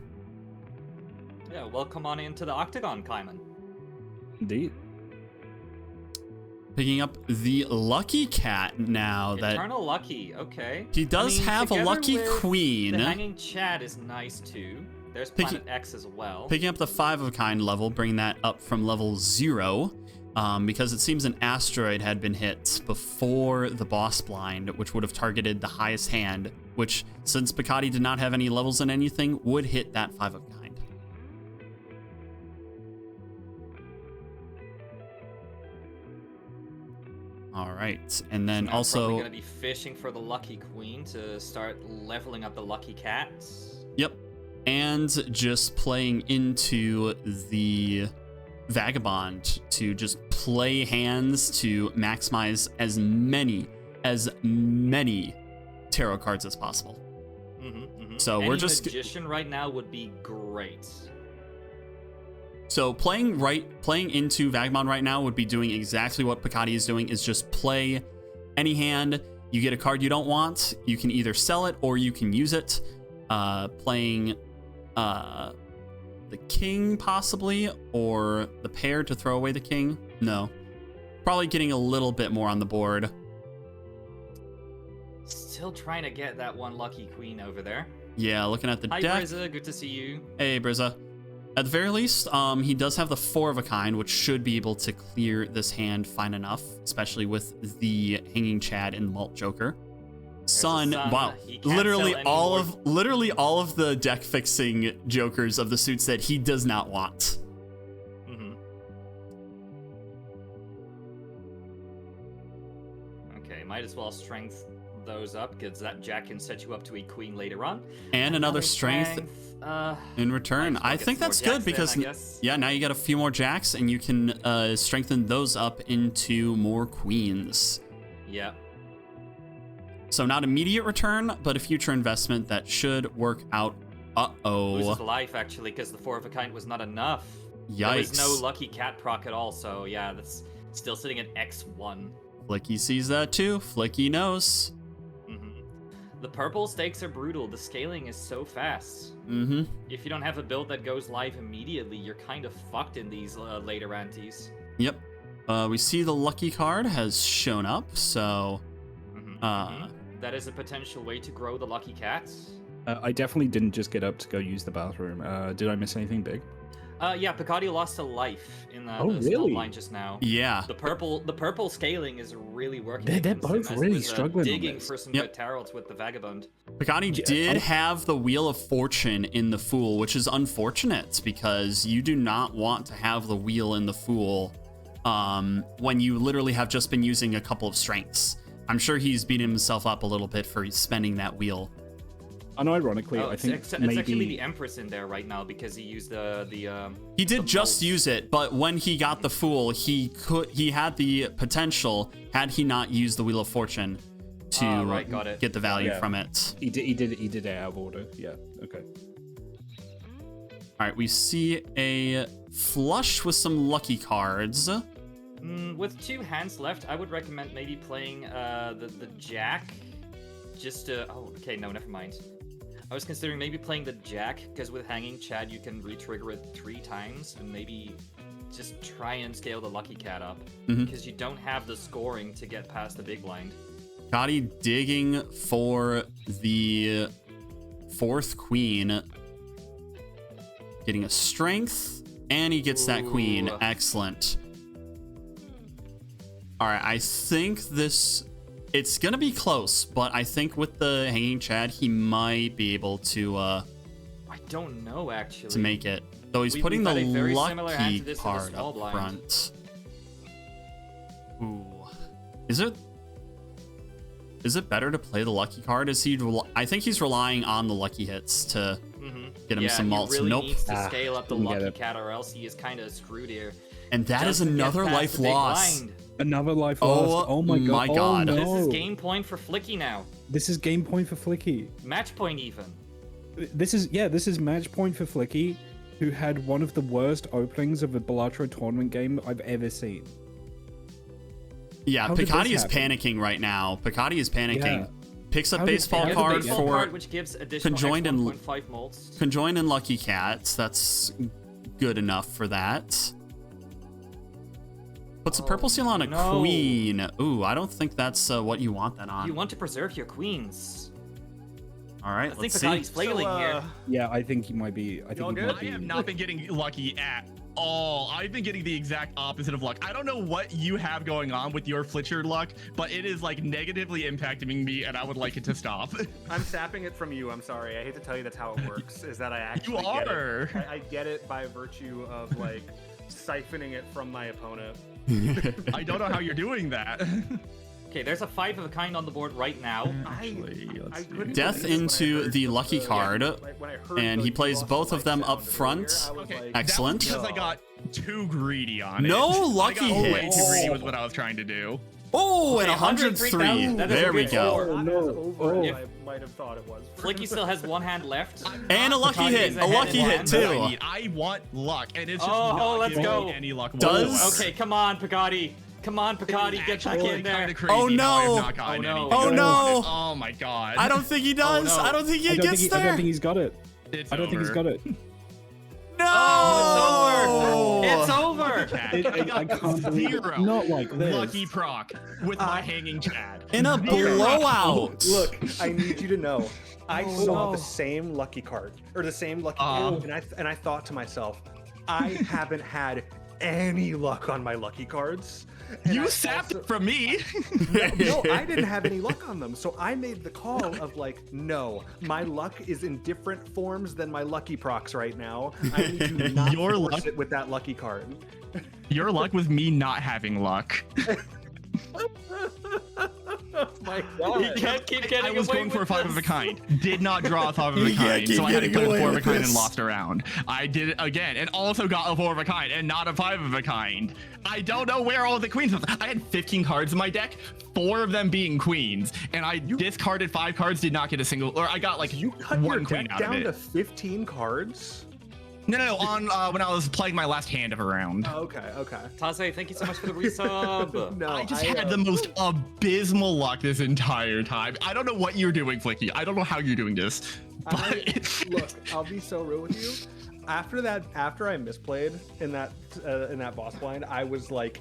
Yeah, welcome on into the Octagon, Kaiman. Indeed. Picking up the Lucky Cat now that Eternal Lucky, okay. he does have a together lucky with queen. The Hanging Chad is nice too. There's Planet X as well. Picking up the 5 of a kind level, bringing that up from level 0. Because it seems an asteroid had been hit before the boss blind, which would have targeted the highest hand, which, since Pikati did not have any levels in anything, would hit that 5 of a kind. All right, and then I'm also, probably gonna be fishing for the Lucky Queen to start leveling up the Lucky Cats. yep, and just playing into the Vagabond to just play hands to maximize as many tarot cards as possible. So Any we're just Magician right now would be great. so playing into Vagabond right now would be doing exactly what Pikati is doing, is just play any hand. You get a card you don't want, you can either sell it or you can use it. Playing the king possibly, or the pair to throw away the king. No, probably getting a little bit more on the board. Still trying to get that one Lucky Queen over there. Yeah, looking at the Hi, deck. Brizza, good to see you. Hey, Brizza. At the very least, he does have the 4 of a kind, which should be able to clear this hand fine enough, especially with the Hanging Chad and the Malt Joker. Sun, wow, literally all of the deck fixing jokers of the suits that he does not want. Okay, might as well strength those up because that jack can set you up to a queen later on. And another strength in return. I think that's good because yeah, now you got a few more jacks and you can strengthen those up into more queens. Yeah. So not immediate return, but a future investment that should work out. Loses life actually because the 4 of a kind was not enough. Yikes. There was no lucky cat proc at all, so yeah, that's still sitting at X1. Flicky sees that too. Flicky knows. The purple stakes are brutal. The scaling is so fast. If you don't have a build that goes live immediately, you're kind of fucked in these later antes. Yep. We see the lucky card has shown up, so that is a potential way to grow the lucky cats. I definitely didn't just get up to go use the bathroom. Did I miss anything big? Yeah, Pikati lost a life in the really? line just now. Yeah. The purple scaling is really working. They're both really struggling. Digging for some good tarots with the Vagabond. Pikati did have the Wheel of Fortune in the Fool, which is unfortunate because you do not want to have the Wheel in the Fool when you literally have just been using a couple of strengths. I'm sure he's beating himself up a little bit for spending that wheel. Unironically, I think it's maybe actually the Empress in there right now because he used He did just use it, but when he got the Fool, he had the potential, had he not used the Wheel of Fortune, to get the value from it. He did it out of order. Yeah. Okay. All right, we see a flush with some lucky cards. With 2 hands left, I would recommend maybe playing the Jack. Just to... Oh, okay, no, never mind. I was considering maybe playing the Jack, because with Hanging Chad, you can re-trigger it 3 times, and maybe just try and scale the Lucky Cat up, because you don't have the scoring to get past the big blind. Pikati digging for the 4th queen. Getting a strength, and he gets that queen. Excellent. All right, I think this... It's going to be close, but I think with the Hanging Chad, he might be able to... I don't know, actually. To make it. Though he's putting the lucky card up front. Ooh. Is it better to play the lucky card? I think he's relying on the lucky hits to get him some malts. He really needs to scale up the lucky cat, or else he is kind of screwed here. And that is another life lost. Another life lost. Oh my god. God. Oh, no. This is game point for Flicky now. This is game point for Flicky. Match point even. This is match point for Flicky, who had one of the worst openings of a Balatro tournament game I've ever seen. Yeah, Pikati is panicking right now. Pikati is panicking. Yeah. Picks up baseball card for which gives conjoined and 1.5 molts. Conjoined and lucky cats. That's good enough for that. Puts a purple seal on a queen. Ooh, I don't think that's what you want that on. You want to preserve your queens. All right, let's see. I think Pikati's flailing here. Yeah, I think he might be. I have not been getting lucky at all. I've been getting the exact opposite of luck. I don't know what you have going on with your Flitcher luck, but it is like negatively impacting me, and I would like it to stop. I'm sapping it from you. I'm sorry. I hate to tell you that's how it works. Is that I actually get it. I get it by virtue of like siphoning it from my opponent. I don't know how you're doing that. Okay, there's a 5 of a kind on the board right now. Death into the lucky card, and he plays both of them up front. Okay, excellent. Because I got too greedy on it. No lucky hits. Way too greedy was what I was trying to do. Oh, and 103. There we go. Oh, no. I might have thought it was. Flicky still has 1 hand left. And a lucky hit. A lucky hit, too. I want luck, and it's just not let's go. Any luck. Okay, come on, Pikati. Come on, Pikati, get back in there. Oh no! Oh no! Oh my god! I don't think he does. I don't think he gets there. I don't think he's got it. I don't think he's got it. No! Oh, it's over. It's over. Lucky Cat. I I got can't believe it. 0 Not like this. Lucky proc with my hanging Chad. In a blowout. Look, I need you to know. I Oh, saw no. the same lucky card or the same lucky card, and I thought to myself, I haven't had any luck on my lucky cards. And You I sapped also- it from me. No, I didn't have any luck on them. So I made the call of like, no, my luck is in different forms than my lucky procs right now. I need you not Your to force luck- it with that lucky card. Your luck was me not having luck. Oh my You god. can't keep getting I was away going for a with 5 of a this. kind. Did not draw a 5 of a You can't kind, keep so I had to getting put a away 4 of a with kind and this. lost a round. I did it again and also got a 4 of a kind and not a 5 of a kind. I don't know where all the queens was. I had 15 cards in my deck, 4 of them being queens, and I discarded 5 cards, did not get a single, or I got like You cut your one queen deck out of down it. to 15 cards? No, on when I was playing my last hand of a round. Oh, okay. Taze, thank you so much for the resub. No, I just had the most abysmal luck this entire time. I don't know what you're doing, Flicky. I don't know how you're doing this. But Look, I'll be so real with you. After I misplayed in that boss blind, I was like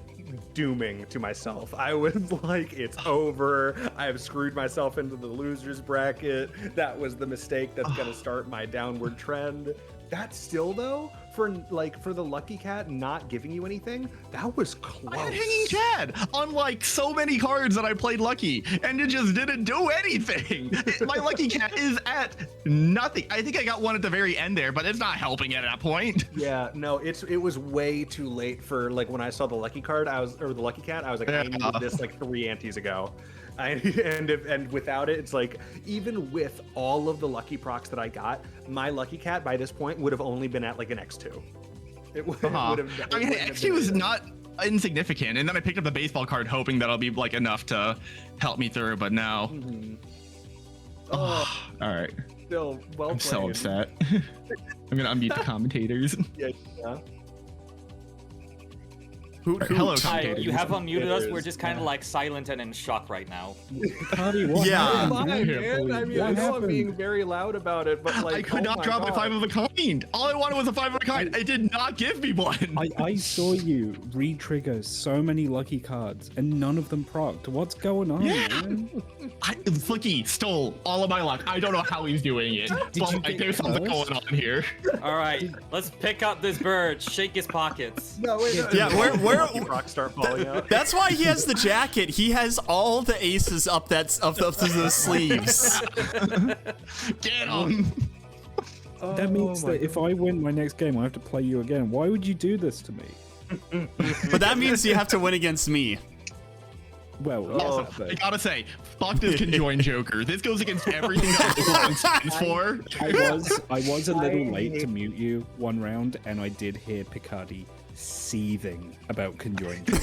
dooming to myself. I was like, it's over. I've screwed myself into the losers bracket. That was the mistake that's gonna start my downward trend. That still though, for the lucky cat not giving you anything, that was close. I had hanging Chad on like so many cards that I played lucky, and it just didn't do anything. My lucky cat is at nothing. I think I got one at the very end there, but it's not helping at that point. Yeah, no, it was way too late for like when I saw the lucky card, the lucky cat, I was like, I needed this like 3 antes ago. And without it, it's like even with all of the lucky procs that I got, my lucky cat by this point would have only been at like an X2. It would have. I mean, X2 was not insignificant, and then I picked up the baseball card hoping that'll be like enough to help me through, but no. All right. Still well I'm played. so upset. I'm gonna unmute the commentators. Yeah. Hello, Hi, commentators. you have unmuted us. We're It just kind of like silent and in shock right now. Pikati, what Yeah. happened? Fine, man. I mean, I What know I'm happened? being very loud about it, but like, I could oh not my drop a God. 5 of a kind. All I wanted was a 5 of a kind. It did not give me one. I saw you re-trigger so many lucky cards, and none of them procced. What's going on, Yeah. man? Flicky stole all of my luck. I don't know how he's doing it, but you like, get there's something cursed? going on here. All right, let's pick up this bird, shake his pockets. No, wait, no, Yeah, no, where- lucky procs start falling out. That's why he has the jacket. He has all the aces up the sleeves. Get him. That means that if I win my next game, I have to play you again. Why would you do this to me? But that means you have to win against me. Well, Also, yeah, I but gotta say, fuck this conjoined Joker. This goes against everything that this stands for. I was a little late to hate- mute you one round, and I did hear Pikati seething about conjoined. That's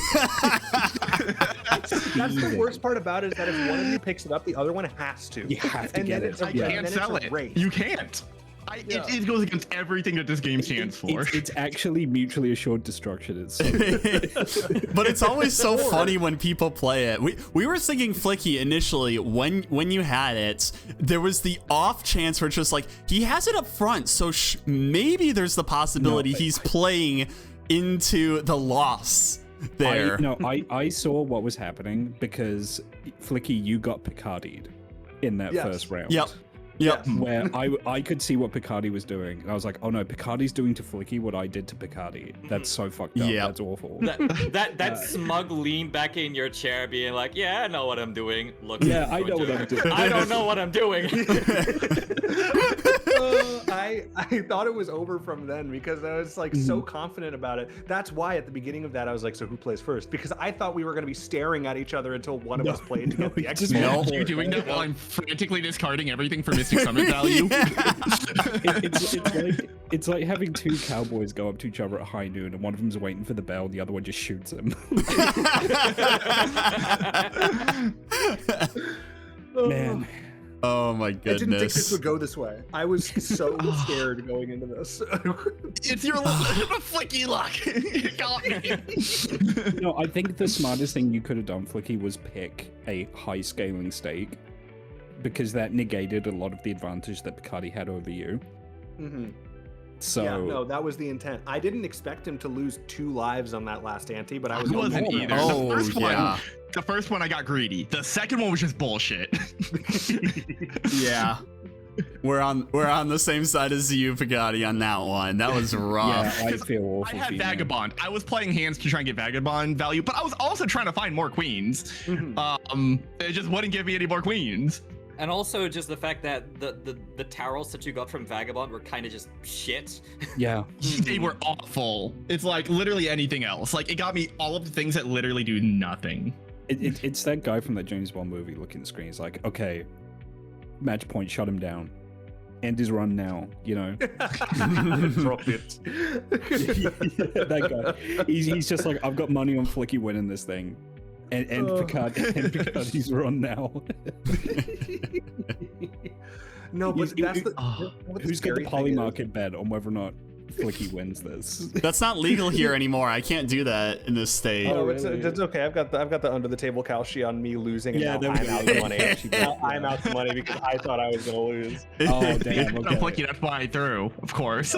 the worst part about it is that if one of you picks it up, the other one has to. You have to And get then it. it's a I race. can't And then sell it's a it. race. You can't. It goes against everything that this game stands for. It's actually mutually assured destruction. It's so But it's always so funny when people play it. We were thinking Flicky initially when you had it, there was the off chance where it's just like he has it up front, so maybe there's the possibility he's playing into the loss there. I saw what was happening because Flicky, you got Pikati'd in that Yes. first round. Yep. Yep. Where I could see what Pikati was doing, and I was like, "Oh no, Pikati's doing to Flicky what I did to Pikati. That's so fucked up. Yep. That's awful." That smug lean back in your chair, being like, "Yeah, I know what I'm doing." Look, Yeah, I know what I'm doing. I don't know what I'm doing. I thought it was over from then because I was like so confident about it. That's why at the beginning of that I was like, so who plays first? Because I thought we were going to be staring at each other until one of us played to get the just X. No. went for You're it, doing right? that while I'm frantically discarding everything for Mystic Summit value. It's like having two cowboys go up to each other at high noon, and one of them's waiting for the bell, and the other one just shoots him. Man, Oh my I didn't think this goodness. would go this way. I was so scared going into this. It's your Flicky luck. It got me. no, I think the smartest thing you could have done, Flicky, was pick a high scaling stake, because that negated a lot of the advantage that Pikati had over you. So yeah, no, that was the intent. I didn't expect him to lose 2 lives on that last ante, but I was wasn't either. Oh, The first one I got greedy. The second one was just bullshit. Yeah. We're on the same side as you, Pikati, on that one. That was rough. yeah, I feel awful. I had for you, man. Vagabond. I was playing hands to try and get Vagabond value, but I was also trying to find more queens. It just wouldn't give me any more queens. And also just the fact that the towels that you got from Vagabond were kind of just shit. Yeah. They were awful. It's like literally anything else. Like it got me all of the things that literally do nothing. It's that guy from that James Bond movie looking at the screen. It's like, okay, match point, shut him down. End his run now, you know. Drop it. That guy. He's just like, I've got money on Flicky winning this thing. And Pikati's run now. No, but that's who's got the poly market bet on whether or not Flicky wins this? That's not legal here anymore. I can't do that in this state. Oh, really? it's okay. I've got the under the table Kalshi on me losing, and Yeah, now I'm out the money. Now I'm out the money because I thought I was gonna lose. Oh damn! Okay. Flicky, that's why I threw, of course.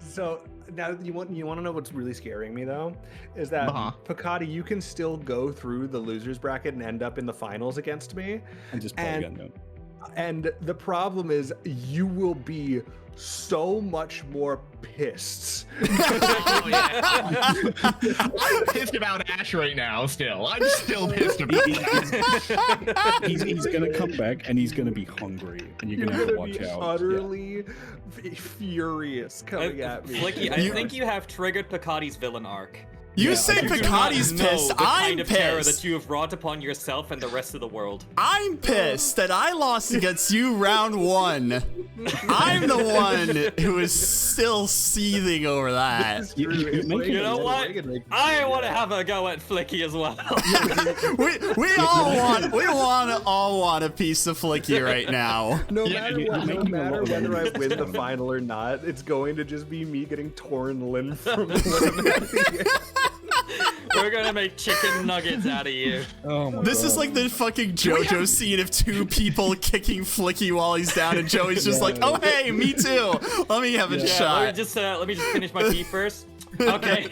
So now you want to know what's really scaring me though, is that Pikati, you can still go through the losers bracket and end up in the finals against me. And just play again, no. And the problem is you will be so much more pissed. Oh, yeah. I'm pissed about Ash right now still. I'm still pissed about it. He's gonna come back and he's gonna be hungry, and you're gonna have to watch out. Utterly furious coming at me. Flicky, I think you have triggered Pikati's villain arc. You say Pikati's pissed. The kind I'm of terror pissed. that you have brought upon yourself and the rest of the world. I'm pissed that I lost against you round 1. I'm the one who is still seething over that. You know what? I want to have a go at Flicky as well. we all want a piece of Flicky right now. No matter what, no making a matter lot of whether I noise. win the final or not, it's going to just be me getting torn limb from limb. We're gonna make chicken nuggets out of you. Oh my This God. is like the fucking JoJo scene of 2 people kicking Flicky while he's down, and Joey's just like, "Oh hey, me too. Let me have a shot." Let me just finish my pee first. Okay.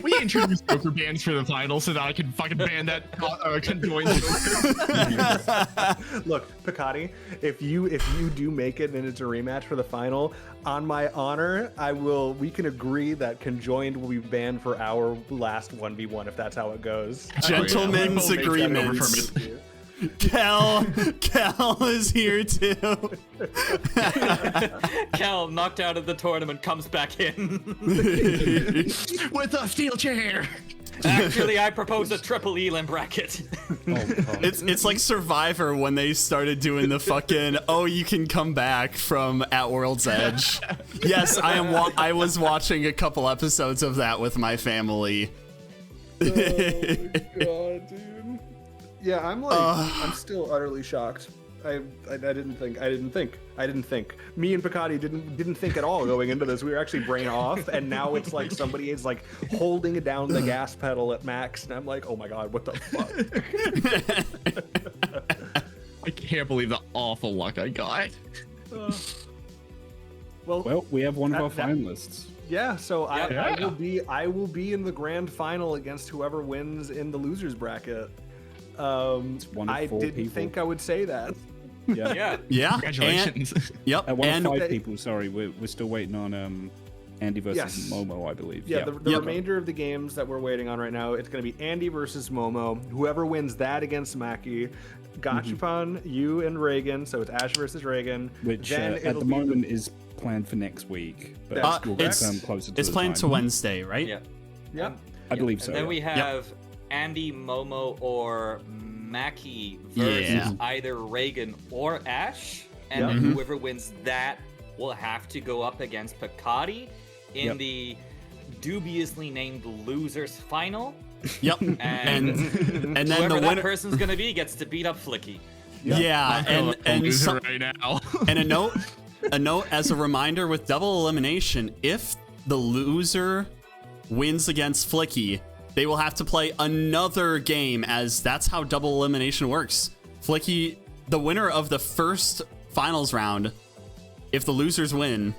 We introduced Joker bans for the final so that I can fucking ban that conjoined Joker. Look, Pikati, if you do make it and it's a rematch for the final, on my honor, we can agree that conjoined will be banned for our last 1v1 if that's how it goes. Gentlemen's Oh, yeah. agreements. Kel is here too. Cal, knocked out of the tournament, comes back in. With a steel chair. Actually, I propose a triple elim bracket. It's like Survivor when they started doing the fucking you can come back from At World's Edge. Yes, I was watching a couple episodes of that with my family. Oh my God, dude. Yeah, I'm still utterly shocked. I didn't think. Me and Pikati didn't think at all going into this. We were actually brain off, and now it's like somebody is like holding down the gas pedal at max, and I'm like, oh my God, what the fuck? I can't believe the awful luck I got. Well, we have one of our that- finalists. yeah. So Yeah. I will be in the grand final against whoever wins in the losers bracket. One of I 4 didn't people. think I would say that. Yeah. Yeah. Yeah. Congratulations. Yep. One And of 5 people. Sorry, we're still waiting on Andy versus Yes. Momo, I believe. Yeah, the remainder of the games that we're waiting on right now, it's going to be Andy versus Momo. Whoever wins that against Maki. Gachapan, you and Reagan. So it's Ash versus Reagan. Which Then at it'll the be moment is planned for next week, but That's we'll correct. confirm closer to it's the planned to time. Wednesday, right? Yeah. Yep. I believe so. And then yeah. we have Andy, Momo, or Maki versus Yeah. either Reagan or Ash, and Yep. then whoever wins that will have to go up against Pikati in Yep. the dubiously named losers final. Yep. And, And then whoever the that winner. person's gonna be gets to beat up Flicky. Yeah, and Loser right now. and a note as a reminder with double elimination, if the loser wins against Flicky, they will have to play another game, as that's how double elimination works. Flicky, the winner of the first finals round, if the losers win,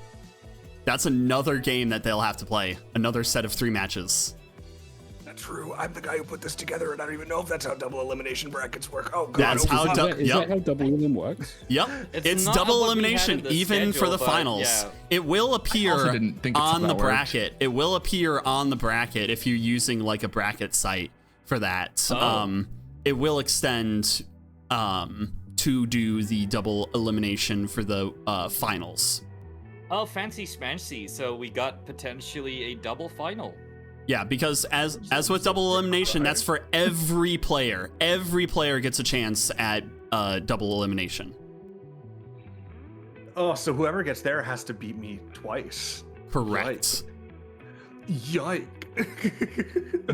that's another game that they'll have to play. Another set of 3 matches. That's true. I'm the guy who put this together, and I don't even know if that's how double elimination brackets work. Oh, God. That's how Is that how double elim works? Yep. It's not double what we had elimination, in the even for schedule, the but finals. yeah. It will also appear didn't think it's on how the that worked. bracket. It will appear on the bracket if you're using like a bracket site for that. Oh. It will extend to do the double elimination for the finals. Oh, fancy smancy. So we got potentially a double final. Yeah, because as with double elimination, that's for every player. Every player gets a chance at double elimination. Oh, so whoever gets there has to beat me twice. Correct. Yike.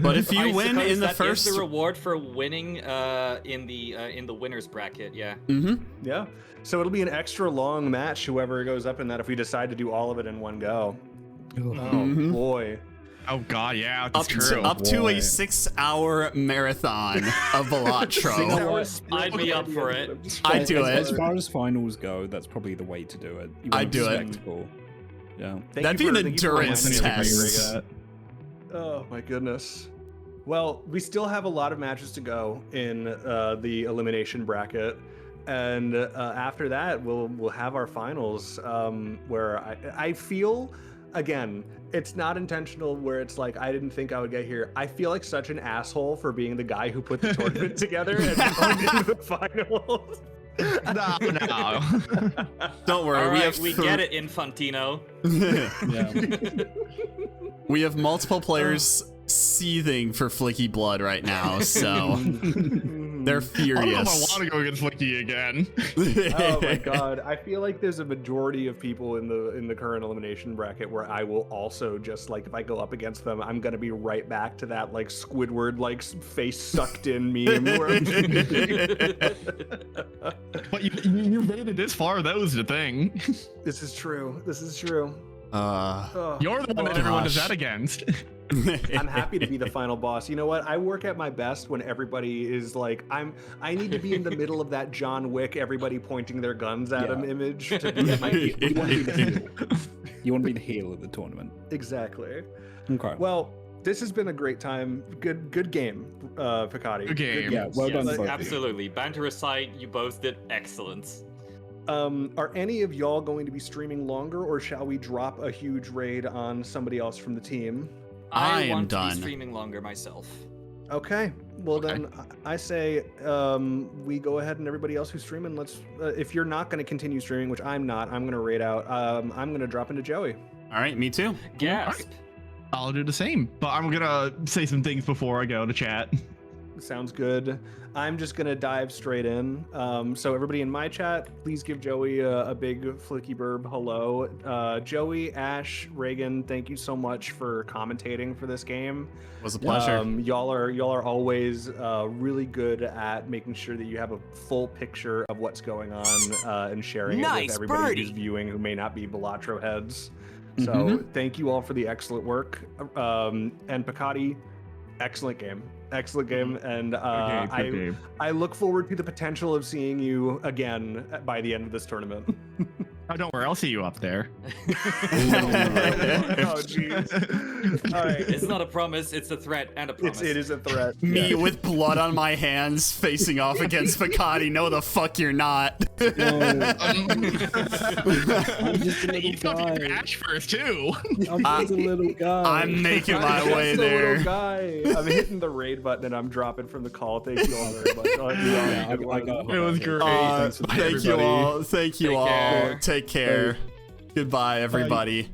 But if you I win suppose in the that first, is the reward for winning in the winners bracket. Yeah. Yeah. So it'll be an extra long match, whoever goes up in that, if we decide to do all of it in one go. Oh, boy. Oh God, yeah, that's true. up to a Boy. 6-hour marathon of Balatro. I'd be up for it. I'd do As it. far as finals go, that's probably the way to do it. You I'd want do it. spectacle. Yeah. That'd be an endurance test. Oh my goodness. Well, we still have a lot of matches to go in the elimination bracket, and after that, we'll have our finals. Where I feel, again, it's not intentional. Where it's like I didn't think I would get here. I feel like such an asshole for being the guy who put the tournament together and going into the finals. No. Don't worry, All right, we get it, Infantino. Yeah. We have multiple players seething for Flicky blood right now, so they're I don't know furious. if I want to go against Flicky again. Oh my god, I feel like there's a majority of people in the current elimination bracket where I will also just like, if I go up against them, I'm gonna be right back to that like Squidward like face sucked in meme where I'm But you made it this far. That was the thing. This is true. Oh, You're the one that everyone is gosh. that against. I'm happy to be the final boss. You know what? I work at my best when everybody is like, I need to be in the middle of that John Wick, everybody pointing their guns at him image to be my You want to be the heel. You want to be the heel of the tournament. Exactly. Okay. Well, this has been a great time. Good game, Pikati. Good game. Yeah, well done, Yes, both of you. absolutely. Banter aside, you both did excellent. Are any of y'all going to be streaming longer, or shall we drop a huge raid on somebody else from the team? I I am want to done. be streaming longer myself. Okay. Well, Okay. then I say we go ahead and everybody else who's streaming, let's. If you're not going to continue streaming, which I'm not, I'm going to raid out. I'm going to drop into Joey. All right, me too. Gasp. I'll do the same. But I'm gonna say some things before I go to chat. Sounds good. I'm just gonna dive straight in. So everybody in my chat, please give Joey a big FlickyBirb hello. Joey, Ash, Reagan, thank you so much for commentating for this game. It was a pleasure. Y'all are always really good at making sure that you have a full picture of what's going on and sharing it Nice with everybody birdie. who's viewing who may not be Balatro heads. So thank you all for the excellent work. And Pikati, excellent game. And Good game. I look forward to the potential of seeing you again by the end of this tournament. Oh, don't worry. I'll see you up there. Oh, jeez. All right. It's not a promise, it's a threat and a promise. It is a threat. Me with blood on my hands facing off against Pikati. No, the fuck you're not. I'm just a little He's gonna be guy. Ash first too. I'm just a little guy. I'm making my I'm way just a little there. guy. I'm hitting the raid button and I'm dropping from the call. Thank you all very much. Yeah, I got It was great. Thank you everybody. all. Thank you Take all. care. Take care. Goodbye, everybody.